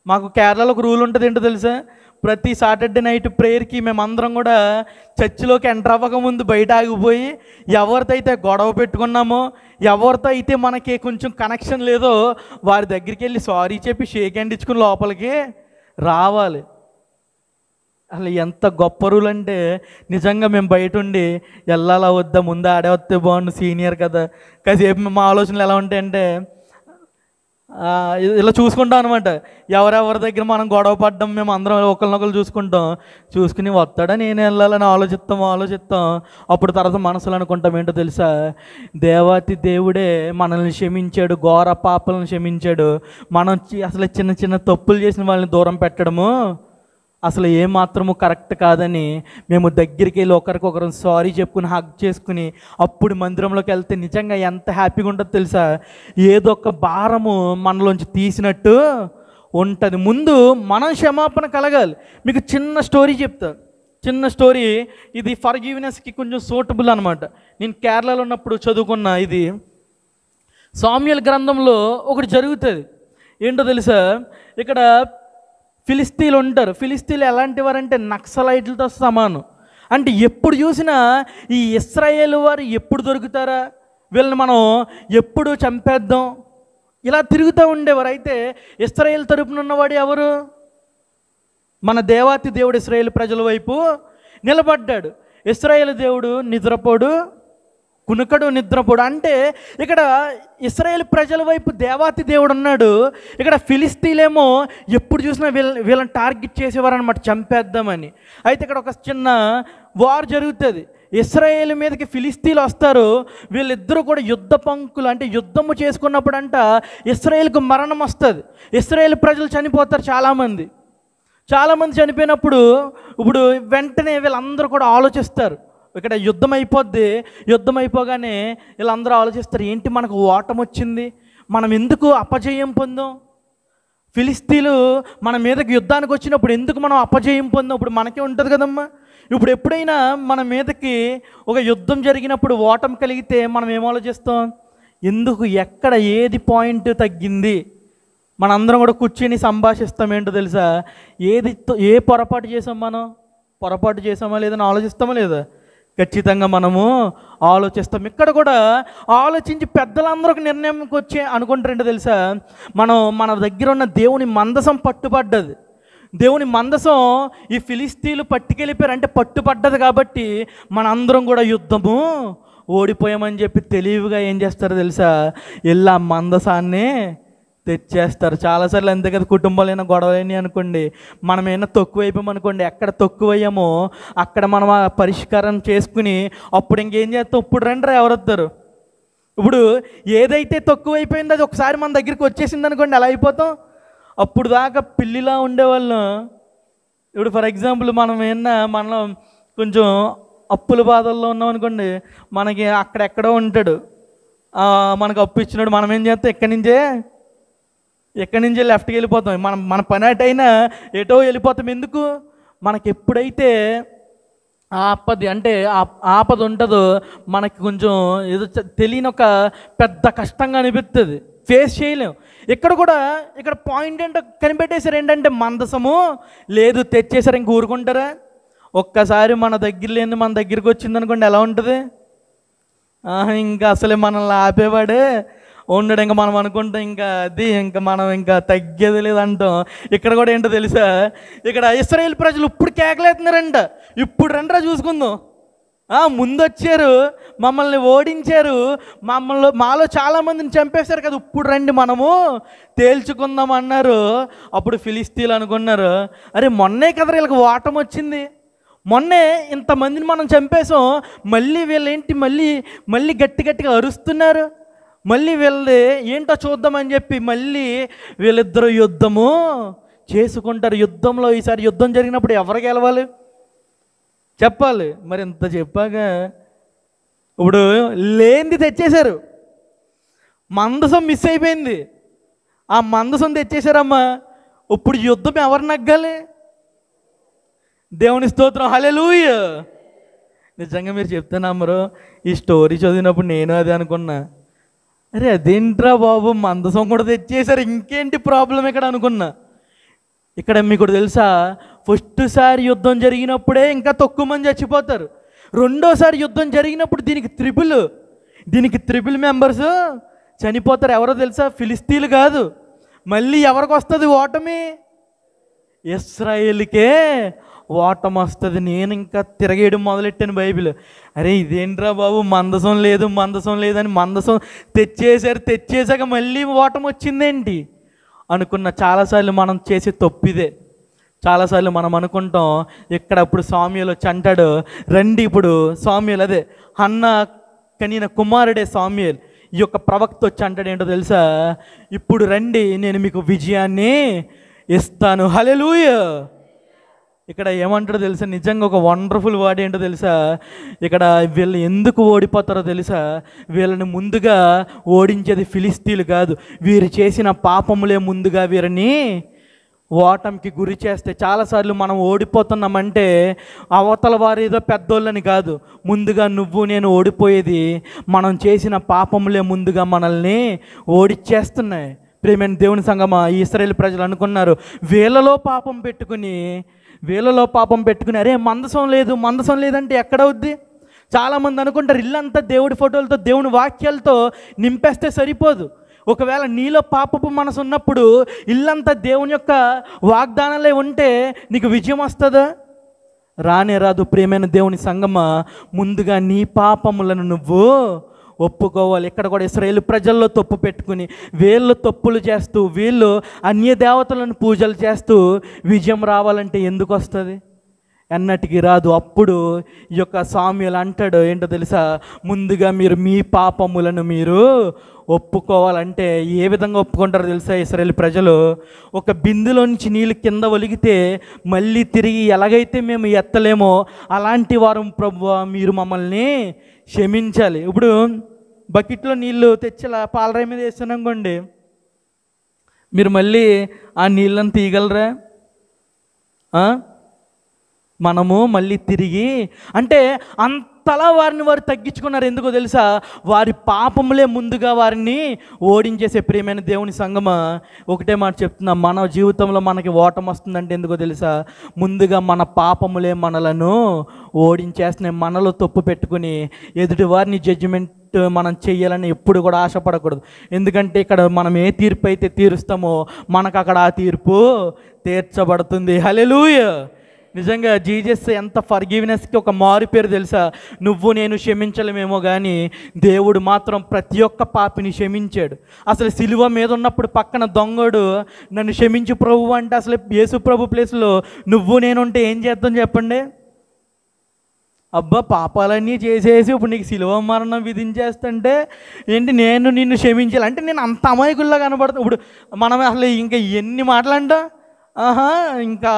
మాకు కేరళలో ఒక రూల్ ఉంటుంది, ఏంటో తెలుసా? ప్రతి సాటర్డే నైట్ ప్రేయర్కి మేమందరం కూడా చర్చిలోకి ఎంటర్ అవ్వకముందు బయట ఆగిపోయి ఎవరితో అయితే గొడవ పెట్టుకున్నామో, ఎవరితో అయితే మనకి కొంచెం కనెక్షన్ లేదో వారి దగ్గరికి వెళ్ళి సారీ చెప్పి షేక్ హ్యాండ్ ఇచ్చుకుని లోపలికి రావాలి. అసలు ఎంత గొప్ప రూల్ అంటే నిజంగా మేము బయట ఉండి వెళ్ళాలా వద్దా, ముందు ఆడే వస్తే బాగుండు, సీనియర్ కదా. కాసేపు మా ఆలోచనలు ఎలా ఉంటాయంటే ఇలా చూసుకుంటాం అనమాట. ఎవరెవరి దగ్గర మనం గొడవ పడ్డం మేము అందరం ఒకరినొకరు చూసుకుని వస్తాడా నేను వెళ్ళాలని ఆలోచిస్తాం. అప్పుడు తర్వాత మనసులో అనుకుంటాం, ఏంటో తెలుసా? దేవాతి దేవుడే మనల్ని క్షమించాడు, ఘోర పాపలను క్షమించాడు. మనం అసలు చిన్న చిన్న తప్పులు చేసిన వాళ్ళని దూరం పెట్టడము అసలు ఏమాత్రము కరెక్ట్ కాదని మేము దగ్గరికి వెళ్ళి ఒకరికొకరు సారీ చెప్పుకుని హగ్ చేసుకుని అప్పుడు మందిరంలోకి వెళ్తే నిజంగా ఎంత హ్యాపీగా ఉంటుందో తెలుసా? ఏదో ఒక భారము మనలోంచి తీసినట్టు ఉంటుంది. ముందు మనం క్షమాపణ కలగాలి. మీకు చిన్న స్టోరీ చెప్తా. చిన్న స్టోరీ ఇది ఫర్గివ్నెస్కి కొంచెం సూటబుల్ అనమాట. నేను కేరళలో ఉన్నప్పుడు చదువుకున్న ఇది. సామ్యుయేలు గ్రంథంలో ఒకటి జరుగుతుంది. ఏంటో తెలుసా? ఇక్కడ ఫిలిస్తీన్లు ఉంటారు. ఫిలిస్తీన్లు ఎలాంటి వారంటే నక్సలైట్లతో సమానం. అంటే ఎప్పుడు చూసినా ఈ ఇశ్రాయేల్ వారు ఎప్పుడు దొరుకుతారా, వీళ్ళని మనం ఎప్పుడు చంపేద్దాం, ఇలా తిరుగుతూ ఉండేవారు. అయితే ఇశ్రాయేల్ తరపున ఉన్నవాడు ఎవరు? మన దేవాతి దేవుడు ఇశ్రాయేల్ ప్రజల వైపు నిలబడ్డాడు. ఇశ్రాయేల్ దేవుడు నిద్రపోడు, కునుకడు, నిద్రపోడు. అంటే ఇక్కడ ఇశ్రాయేల్ ప్రజల వైపు దేవాతి దేవుడు ఉన్నాడు. ఇక్కడ ఫిలిస్తీన్లేమో ఎప్పుడు చూసినా వీళ్ళని టార్గెట్ చేసేవారు అనమాట, చంపేద్దామని. అయితే ఇక్కడ ఒక చిన్న వార్ జరుగుతుంది. ఇశ్రాయేల్ మీదకి ఫిలిస్తీన్లు వస్తారు. వీళ్ళిద్దరూ కూడా యుద్ధ పంకులు, అంటే యుద్ధము చేసుకున్నప్పుడు అంట ఇశ్రాయేల్కు మరణం వస్తుంది. ఇశ్రాయేల్ ప్రజలు చనిపోతారు చాలామంది చనిపోయినప్పుడు ఇప్పుడు వెంటనే వీళ్ళందరూ కూడా ఆలోచిస్తారు. ఇక్కడ యుద్ధం అయిపోగానే వీళ్ళందరూ ఆలోచిస్తారు, ఏంటి మనకు ఓటమి వచ్చింది, మనం ఎందుకు అపజయం పొందాం? ఫిలిస్తీన్లు మన మీదకి యుద్ధానికి వచ్చినప్పుడు ఎందుకు మనం అపజయం పొందాం? ఇప్పుడు మనకే ఉంటుంది కదమ్మా. ఇప్పుడు ఎప్పుడైనా మన మీదకి ఒక యుద్ధం జరిగినప్పుడు ఓటమి కలిగితే మనం ఏం ఆలోచిస్తాం? ఎందుకు, ఎక్కడ ఏది పాయింట్ తగ్గింది? మనందరం కూడా కూర్చొని సంభాషిస్తాం. ఏంటో తెలుసా? ఏ పొరపాటు చేసాం, మనం పొరపాటు చేసామా లేదని ఆలోచిస్తామా లేదా? ఖచ్చితంగా మనము ఆలోచిస్తాం. ఇక్కడ కూడా ఆలోచించి పెద్దలందరూ ఒక నిర్ణయంకి వచ్చి అనుకుంటారంటే తెలుసా? మన దగ్గర ఉన్న దేవుని మందసం పట్టుపడ్డది. దేవుని మందసం ఈ ఫిలిస్తీన్లు పట్టుకెళ్ళిపోయారు, అంటే పట్టుపడ్డది. కాబట్టి మనందరం కూడా యుద్ధము ఓడిపోయామని చెప్పి తెలివిగా ఏం చేస్తారో తెలుసా? ఇలా మందసాన్ని తెచ్చేస్తారు. చాలాసార్లు అంతే కదా, కుటుంబాలైనా గొడవలైనా అనుకోండి, మనమైనా తక్కువైపోయామనుకోండి, ఎక్కడ తక్కువయ్యామో అక్కడ మనం ఆ పరిష్కారం చేసుకుని అప్పుడు ఇంకేం చేస్తాం? ఇప్పుడు రండి ఎవరొస్తారు? ఇప్పుడు ఏదైతే తక్కువైపోయిందో అది ఒకసారి మన దగ్గరికి వచ్చేసింది అనుకోండి, ఎలా అయిపోతాం? అప్పుడు దాకా పిల్లిలా ఉండేవాళ్ళం. ఇప్పుడు ఫర్ ఎగ్జాంపుల్ మనం కొంచెం అప్పుల బాధల్లో ఉన్నాం అనుకోండి, మనకి అక్కడెక్కడో ఉంటాడు, మనకు అప్పు ఇచ్చినాడు. మనం ఏం చేస్తాం? ఎక్కడి నుంచే లెఫ్ట్కి వెళ్ళిపోతాం. మన పని అటైనా ఎటో వెళ్ళిపోతాం. ఎందుకు? మనకి ఎప్పుడైతే ఆపద ఉంటుందో మనకి కొంచెం ఏదో తెలియని ఒక పెద్ద కష్టంగా అనిపిస్తుంది, ఫేస్ చేయలేం. ఇక్కడ పాయింట్ ఏంటో కనిపెట్టేశారు. ఏంటంటే మందసము లేదు, తెచ్చేసారు. ఇంక ఊరుకుంటారా? ఒక్కసారి మన దగ్గర లేని మన దగ్గరికి వచ్చింది అనుకోండి, ఎలా ఉంటుంది? ఇంకా అసలే మనల్ని ఆపేవాడే ఉండడు. ఇంకా మనం అనుకుంటాం ఇంకా అది ఇంకా మనం ఇంకా తగ్గేది లేదంటాం. ఇక్కడ కూడా ఏంటో తెలుసా, ఇక్కడ ఇశ్రాయేల్ ప్రజలు ఇప్పుడు కేకలేస్తున్నారంట, ఇప్పుడు రండ్రా చూసుకుందాం. ముందు వచ్చారు, మమ్మల్ని ఓడించారు, మాలో చాలామందిని చంపేశారు కదా, ఇప్పుడు రండి మనము తేల్చుకుందాం అన్నారు. అప్పుడు ఫిలిస్తీన్లు అనుకున్నారు, అరే మొన్నే కదా వీళ్ళకి ఓటం వచ్చింది, మొన్నే ఇంతమందిని మనం చంపేసాం, మళ్ళీ వీళ్ళేంటి మళ్ళీ గట్టిగా అరుస్తున్నారు, మళ్ళీ వీళ్ళు ఏంటో చూద్దామని చెప్పి మళ్ళీ వీళ్ళిద్దరూ యుద్ధము చేసుకుంటారు. యుద్ధంలో ఈసారి యుద్ధం జరిగినప్పుడు ఎవరు గెలవాలి చెప్పాలి. మరి ఇంత చెప్పాక ఇప్పుడు లేనిది తెచ్చేశారు, మందసం మిస్ అయిపోయింది, ఆ మందసం తెచ్చేశారమ్మా. ఇప్పుడు యుద్ధం ఎవరు నగ్గాలి? దేవుని స్తోత్రం, హల్లెలూయా. నిజంగా మీరు చెప్తే నమ్మరు, ఈ స్టోరీ చదివినప్పుడు నేను అదే అనుకున్నా, అరే అదేంట్రా బాబు మందసం కూడా తెచ్చేశారు, ఇంకేంటి ప్రాబ్లం ఇక్కడ అనుకున్నా. ఇక్కడ మీకు తెలుసా, ఫస్ట్ సారి యుద్ధం జరిగినప్పుడే ఇంకా తక్కువ మంది చచ్చిపోతారు, రెండోసారి యుద్ధం జరిగినప్పుడు దీనికి త్రిబుల్ మెంబర్స్ చనిపోతారు. ఎవరో తెలుసా? ఫిలిస్తీన్లు కాదు. మళ్ళీ ఎవరికి వస్తుంది ఓటమి? ఇశ్రాయేలుకే ఓటం వస్తుంది. నేను ఇంకా తిరగేయడం మొదలెట్టాను బైబిల్. అరే ఇదేంట్రా బాబు మందసం లేదని మందసం తెచ్చేసాక మళ్ళీ ఓటం వచ్చిందేంటి అనుకున్న. చాలాసార్లు మనం చేసే తప్పిదే. చాలాసార్లు మనం అనుకుంటాం, ఇక్కడ అప్పుడు సామ్యూయలు వచ్చి అంటాడు, రండి ఇప్పుడు సామ్యూయలు, అదే హన్నా కనిన కుమారుడే సామ్యూయల్, ఈ యొక్క ప్రవక్త వచ్చి అంటాడు ఏంటో తెలుసా, ఇప్పుడు రండి నేను మీకు విజయాన్ని ఇస్తాను. హల్లెలూయా. ఇక్కడ ఏమంటాడో తెలుసా, నిజంగా ఒక వండర్ఫుల్ వర్డ్ ఏంటో తెలుసా, ఇక్కడ వీళ్ళు ఎందుకు ఓడిపోతారో తెలుసా, వీళ్ళని ముందుగా ఓడించేది ఫిలిస్తీన్లు కాదు, వీరు చేసిన పాపములే ముందుగా వీరిని ఓటమికి గురి చేస్తే. చాలాసార్లు మనం ఓడిపోతున్నామంటే అవతల వారు ఏదో పెద్దోళ్ళని కాదు, ముందుగా నువ్వు నేను ఓడిపోయేది మనం చేసిన పాపములే ముందుగా మనల్ని ఓడిచ్చేస్తున్నాయి. ప్రియమైన దేవుని సంగమా, ఈ ఇశ్రాయేలు ప్రజలు అనుకున్నారు, వీళ్ళలో పాపం పెట్టుకుని అరే మందసం లేదంటే ఎక్కడవుద్ది? చాలామంది అనుకుంటారు ఇల్లంతా దేవుడి ఫోటోలతో దేవుని వాక్యాలతో నింపేస్తే సరిపోదు. ఒకవేళ నీలో పాపపు మనసు ఉన్నప్పుడు ఇల్లంతా దేవుని యొక్క వాగ్దానాలే ఉంటే నీకు విజయం వస్తుందా? రానే రాదు. ప్రియమైన దేవుని సంగమా, ముందుగా నీ పాపములను నువ్వు ఒప్పుకోవాలి. ఇక్కడ కూడా ఇశ్రాయేలు ప్రజల్లో తప్పు పెట్టుకుని వీళ్ళు తప్పులు చేస్తూ వీళ్ళు అన్య దేవతలను పూజలు చేస్తూ విజయం రావాలంటే ఎందుకు వస్తుంది? ఎన్నటికి రాదు. అప్పుడు ఈ యొక్క సామ్యూయలు అంటాడు ఏంటో తెలుసా, ముందుగా మీరు మీ పాపములను మీరు ఒప్పుకోవాలంటే ఏ విధంగా ఒప్పుకుంటారో తెలుసా? ఇశ్రాయేలు ప్రజలు ఒక బిందులో నుంచి నీళ్ళు కింద ఒలిగితే మళ్ళీ తిరిగి ఎలాగైతే మేము ఎత్తలేమో అలాంటి వారు ప్రభువా మీరు మమ్మల్ని క్షమించాలి. ఇప్పుడు బకెట్లో నీళ్ళు తెచ్చి పాలరాయి మీద వేస్తున్నానుకోండి, మీరు మళ్ళీ ఆ నీళ్ళని తీయగలరా? మనము మళ్ళీ తిరిగి అంటే అంతలా వారు తగ్గించుకున్నారు. ఎందుకో తెలుసా? వారి పాపములే ముందుగా వారిని ఓడించేసే. ప్రియమైన దేవుని సంగమా, ఒకటే మాట చెప్తున్నా, మన జీవితంలో మనకి ఓటం వస్తుందంటే ఎందుకో తెలుసా? ముందుగా మన పాపములే మనలను ఓడించేస్తున్నాయి. మనలో తప్పు పెట్టుకుని ఎదుటి వారిని జడ్జిమెంట్ మనం చెయ్యాలని ఎప్పుడు కూడా ఆశపడకూడదు. ఎందుకంటే ఇక్కడ మనం ఏ తీర్పు అయితే తీరుస్తామో మనకు అక్కడ ఆ తీర్పు తీర్చబడుతుంది. హల్లెలూయా. నిజంగా జీసస్ ఎంత ఫర్గివ్నెస్కి ఒక మారు పేరు తెలుసా? నువ్వు నేను క్షమించలేమేమో కానీ దేవుడు మాత్రం ప్రతి ఒక్క పాపిని క్షమించాడు. అసలు సిలువ మీద ఉన్నప్పుడు పక్కన దొంగడు నన్ను క్షమించు ప్రభు అంటే అసలు యేసు ప్రభు ప్లేస్లో నువ్వు నేను ఉంటే ఏం చేద్దాం చెప్పండి? అబ్బా పాపాలన్నీ చేసేసి ఇప్పుడు నీకు సిలువ మరణం విధించేస్తుంటే ఏంటి నేను నిన్ను క్షమించాలి అంటే నేను అంత అమాయకుల్లా కనబడతా. ఇప్పుడు మనం అసలు ఇంకా ఎన్ని మాటలంటా, ఇంకా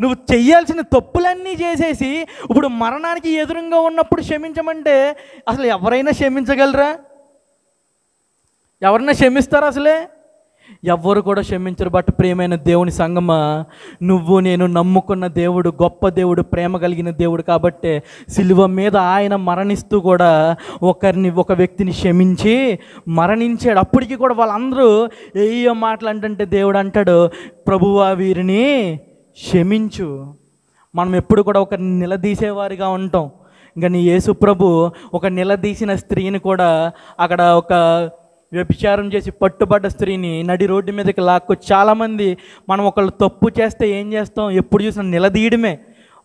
నువ్వు చెయ్యాల్సిన తప్పులన్నీ చేసేసి ఇప్పుడు మరణానికి ఎదురుగా ఉన్నప్పుడు క్షమించమంటే అసలు ఎవరైనా క్షమించగలరా? ఎవరైనా క్షమిస్తారా? అసలే ఎవ్వరు కూడా క్షమించరు. బట్ ప్రియమైన దేవుని సంగమా, నువ్వు నేను నమ్ముకున్న దేవుడు గొప్ప దేవుడు, ప్రేమ కలిగిన దేవుడు కాబట్టే సిలువ మీద ఆయన మరణిస్తూ కూడా ఒక వ్యక్తిని క్షమించి మరణించాడు. అప్పటికి కూడా వాళ్ళందరూ ఏయో మాటలు అంటే దేవుడు అంటాడు, ప్రభువా వీరిని క్షమించు. మనం ఎప్పుడు కూడా ఒకరిని నిలదీసేవారిగా ఉంటాం, కానీ యేసు ప్రభు ఒక నిలదీసిన స్త్రీని కూడా అక్కడ ఒక వ్యభిచారం చేసి పట్టుబడ్డ స్త్రీని నడి రోడ్డు మీదకి లాక్కొచ్చి, చాలామంది మనం ఒకళ్ళు తప్పు చేస్తే ఏం చేస్తాం, ఎప్పుడు చూసినా నిలదీయడమే,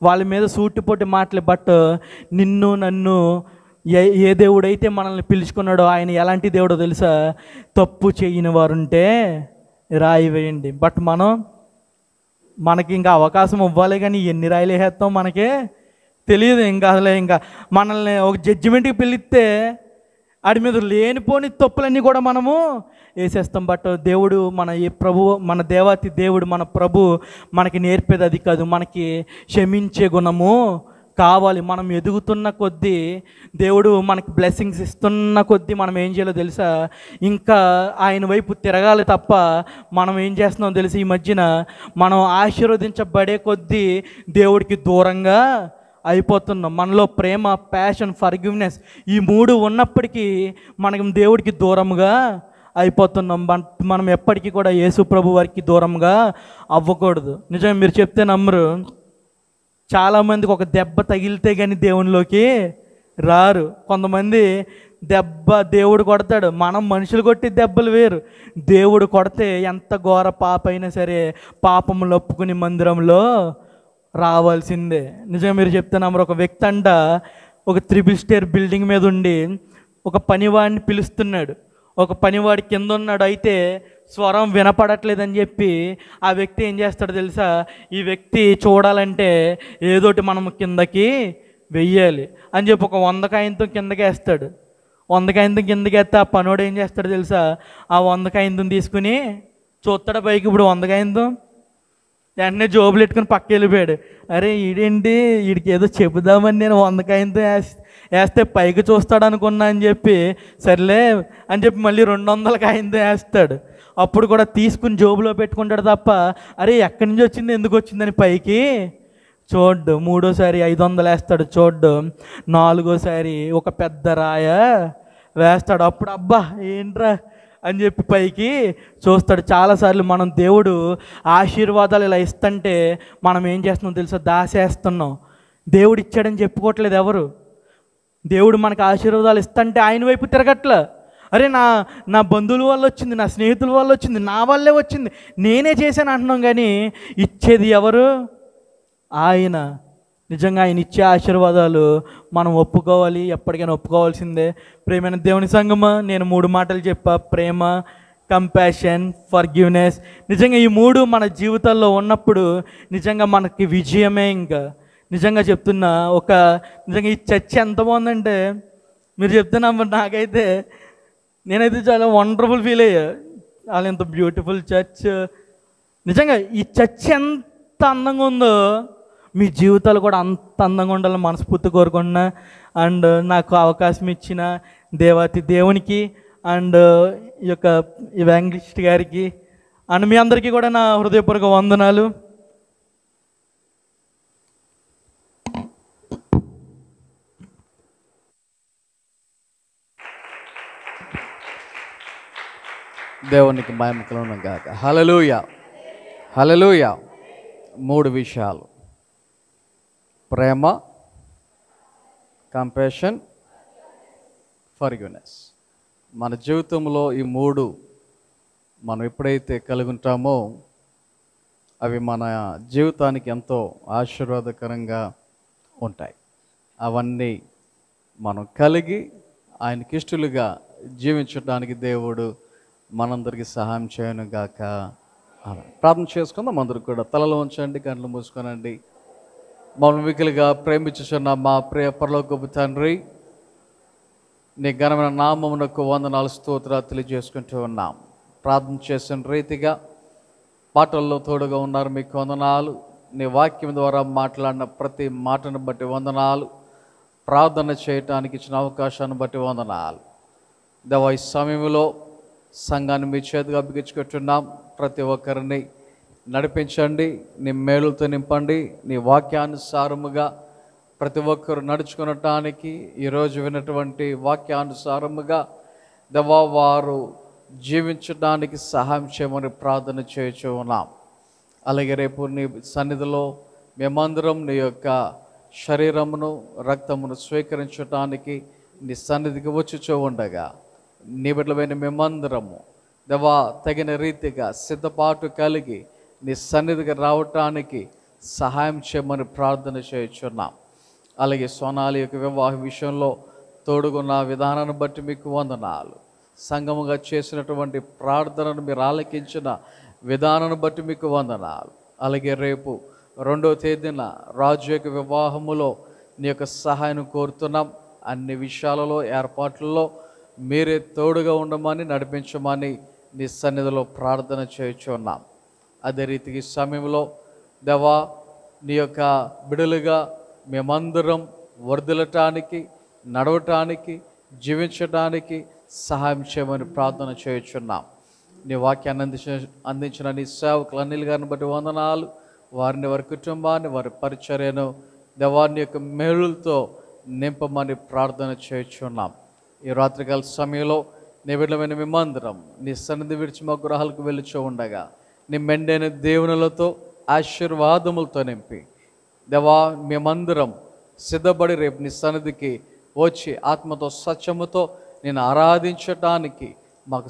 వాళ్ళ మీద సూటిపోటి మాటలు. బట్ నిన్ను నన్ను ఏ దేవుడైతే మనల్ని పిలుచుకున్నాడో ఆయన ఎలాంటి దేవుడో తెలుసా? తప్పు చేయని వారుంటే రాయి వేయండి. బట్ మనకి ఇంకా అవకాశం ఇవ్వాలి, కానీ ఎన్ని రాయిలు వేసేస్తాం మనకే తెలియదు. ఇంకా అసలే ఇంకా మనల్ని ఒక జడ్జిమెంట్కి పిలిస్తే వాడి మీద లేనిపోని తప్పులన్నీ కూడా మనము వేసేస్తాం. బట్ దేవుడు మన దేవాతి దేవుడు మన ప్రభు మనకి నేర్పేది అది కాదు. మనకి క్షమించే గుణము కావాలి. మనం ఎదుగుతున్న కొద్దీ, దేవుడు మనకి బ్లెస్సింగ్స్ ఇస్తున్న కొద్దీ మనం ఏం చేయాలో తెలుసా? ఇంకా ఆయన వైపు తిరగాలి తప్ప మనం ఏం చేస్తున్నాం తెలుసు? ఈ మధ్యన మనం ఆశీర్వదించబడే కొద్దీ దేవుడికి దూరంగా అయిపోతున్నాం. మనలో ప్రేమ, ప్యాషన్, ఫర్గివ్నెస్ ఈ 3 ఉన్నప్పటికీ మనం దేవుడికి దూరంగా అయిపోతున్నాం. మనం ఎప్పటికీ కూడా యేసు ప్రభు వారికి దూరంగా అవ్వకూడదు. నిజంగా మీరు చెప్తే నమ్మరు, చాలామందికి ఒక దెబ్బ తగిలితే కానీ దేవునిలోకి రారు. కొంతమంది దేవుడు కొడతాడు, మనం మనుషులు కొట్టి దెబ్బలు వేరు. దేవుడు కొడితే ఎంత ఘోర పాప అయినా సరే పాపములు ఒప్పుకుని మందిరంలో రావాల్సిందే. నిజంగా మీరు చెప్తున్నారు, ఒక వ్యక్తి అంట ఒక 3 స్టేర్ బిల్డింగ్ మీద ఉండి ఒక పనివాడిని పిలుస్తున్నాడు. ఒక పనివాడి కింద ఉన్నాడు, అయితే స్వరం వినపడట్లేదని చెప్పి ఆ వ్యక్తి ఏం చేస్తాడు తెలుసా? ఈ వ్యక్తి చూడాలంటే ఏదోటి మనం కిందకి వెయ్యాలి అని చెప్పి ఒక 100 కాయింతం కిందకి వేస్తాడు. 100 కాయింతం కిందకి వేస్తే ఆ పనోడు ఏం చేస్తాడు తెలుసా? ఆ 100 కాయింతం తీసుకుని చూస్తాడు పైకి. ఇప్పుడు 100 కాయింతం వెంటనే జోబులు పెట్టుకుని పక్క వెళ్ళిపోయాడు. అరే ఈడేంటి, వీడికి ఏదో చెబుదామని నేను 100 కాయింతం వేస్తే పైకి చూస్తాడు అనుకున్నా అని చెప్పి సర్లే అని చెప్పి మళ్ళీ 200 కాయింతం వేస్తాడు. అప్పుడు కూడా తీసుకుని జోబులో పెట్టుకుంటాడు తప్ప అరే ఎక్కడి నుంచి వచ్చింది, ఎందుకు వచ్చిందని పైకి చూడ్డు. 3వసారి 500 వేస్తాడు చూడ్డు. 4వసారి ఒక పెద్ద రాయ వేస్తాడు. అప్పుడు అబ్బా ఏంట్రా అని చెప్పి పైకి చూస్తాడు. చాలాసార్లు మనం దేవుడు ఆశీర్వాదాలు ఇలా ఇస్తుంటే మనం ఏం చేస్తున్నాం తెలుసా? దాసేస్తున్నాం. దేవుడు ఇచ్చాడని చెప్పుకోవట్లేదు ఎవరు. దేవుడు మనకు ఆశీర్వాదాలు ఇస్తుంటే ఆయన వైపు తిరగట్లే. అరే నా బంధువుల వల్ల వచ్చింది, నా స్నేహితుల వల్ల వచ్చింది, నా వల్లే వచ్చింది, నేనే చేశాను అంటున్నాం. కానీ ఇచ్చేది ఎవరు? ఆయన. నిజంగా ఆయన ఇచ్చే ఆశీర్వాదాలు మనం ఒప్పుకోవాలి, ఎప్పటికైనా ఒప్పుకోవాల్సిందే. ప్రేమైన దేవుని సంగమా, నేను 3 మాటలు చెప్పా: ప్రేమ, కంపాషన్, ఫర్గివ్నెస్. నిజంగా ఈ 3 మన జీవితాల్లో ఉన్నప్పుడు నిజంగా మనకి విజయమే. ఇంకా నిజంగా చెప్తున్నా, నిజంగా ఈ చర్చ ఎంత బాగుందంటే మీరు చెప్తున్నా, నాకైతే నేనైతే చాలా వండర్ఫుల్ ఫీల్ అయ్యా. చాలా ఎంత బ్యూటిఫుల్ చర్చ్. నిజంగా ఈ చర్చ్ ఎంత అందంగా ఉందో మీ జీవితాలు కూడా అంత అందంగా ఉండాలని మనస్ఫూర్తి కోరుకుంటున్నా. అండ్ నాకు అవకాశం ఇచ్చిన దేవాతి దేవునికి అండ్ ఈ యొక్క ఇవాంజలిస్ట్ గారికి అండ్ మీ అందరికీ కూడా నా హృదయపూర్వక వందనాలు. దేవునికి మహిమ కలుగును గాక. హల్లెలూయా, హల్లెలూయా. 3 విషయాలు: ప్రేమ, కంపాషన్, ఫర్గివ్నెస్. మన జీవితంలో ఈ 3 మనం ఎప్పుడైతే కలిగి ఉంటామో అవి మన జీవితానికి ఎంతో ఆశీర్వాదకరంగా ఉంటాయి. అవన్నీ మనం కలిగి ఆయనకి ఇష్టలుగా జీవించడానికి దేవుడు మనందరికీ సహాయం చేయను గాక. ప్రార్థన చేసుకుందాం. అందరూ కూడా తలలో ఉంచండి, కళ్ళు మూసుకోనండి. మమ్మల్ని మిగిలిగా ప్రేమించుచున్న మా ప్రియ పరలోకపు తండ్రి, నీ ఘనమైన నామమునకు వందనాలు, స్తోత్రాలు తెలియజేసుకుంటూ ఉన్నాం. ప్రార్థన చేసిన రీతిగా పాటల్లో తోడుగా ఉన్నారు, మీకు వందనాలు. నీ వాక్యం ద్వారా మాట్లాడిన ప్రతి మాటను బట్టి వందనాలు. ప్రార్థన చేయటానికి ఇచ్చిన అవకాశాన్ని బట్టి వందనాలు. దేవా, ఈ సమయంలో సంఘాన్ని మీ చేతిగా అప్పగించుకుంటున్నాం. ప్రతి ఒక్కరిని నడిపించండి, నీ మేలుతో నింపండి. నీ వాక్యానుసారముగా ప్రతి ఒక్కరు నడుచుకునటానికి, ఈరోజు విన్నటువంటి వాక్యానుసారముగా దేవా వారు జీవించడానికి సహాయం చేయమని ప్రార్థన చేయుచు ఉన్నాం. అలాగే రేపు నీ సన్నిధిలో మేమందరం నీ యొక్క శరీరమును రక్తమును స్వీకరించడానికి నీ సన్నిధికి వచ్చుచూ ఉండగా నీ బిడ్డలమైన మేమందరము దేవా తగిన రీతిగా సిద్ధపాటు కలిగి నీ సన్నిధికి రావటానికి సహాయం చేయమని ప్రార్థన చేయుచున్నాం. అలాగే సోనాలి యొక్క వివాహ విషయంలో తోడుగున్న విధానాన్ని బట్టి మీకు వందనాలు. సంగముగా చేసినటువంటి ప్రార్థనను మీరు ఆలకించిన విధానాన్ని బట్టి మీకు వందనాలు. అలాగే రేపు 2వ తేదీన రాజు యొక్క వివాహములో నీ యొక్క సహాయం కోరుతున్నాం. అన్ని విషయాలలో ఏర్పాట్లలో మీరే తోడుగా ఉండమని నడిపించమని నీ సన్నిధిలో ప్రార్థన చేయుచున్నాం. అదే రీతికి సమయంలో దేవా నీ యొక్క బిడలుగా మేమందరం వర్ధిల్లటానికి, నడవటానికి, జీవించడానికి సహాయం చేయమని ప్రార్థన చేయుచున్నాం. నీ వాక్యాన్ని అందించిన నీ సేవకులు అనిల్ గారిని బట్టి వందనాలు. వారిని, వారి కుటుంబాన్ని, వారి పరిచర్యను దేవాన్ని యొక్క మేలులతో నింపమని ప్రార్థన చేయుచున్నాం. ఈ రాత్రికాల సమయంలో నీ బిడ్డలమైన మేమందరం నీ సన్నిధి విడిచి మా గృహాలకు వెళ్ళుచూ ఉండగా నీ మెండైన దేవునులతో ఆశీర్వాదములతో నింపి దేవా మేమందరం సిద్ధపడి రేపు నీ సన్నిధికి వచ్చి ఆత్మతో సత్యముతో నేను ఆరాధించటానికి మాకు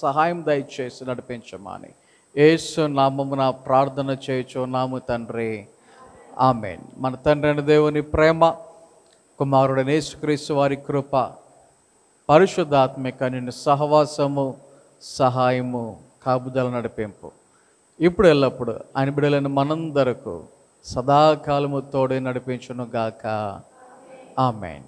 సహాయం దయచేసి నడిపించమని యేసు నామమున ప్రార్థన చేయుచున్నాము తండ్రి. ఆమేన్. మన తండ్రి అయిన దేవుని ప్రేమ, కుమారుడైన యేసుక్రీస్తు వారి కృప, పరిశుద్ధాత్మిక నిన్ను సహవాసము, సహాయము, కాపుదల, నడిపింపు ఇప్పుడు ఎల్లప్పుడు ఆయన బిడ్డలైన మనందరకు సదాకాలము తోడే నడిపించును గాక. ఆమేన్.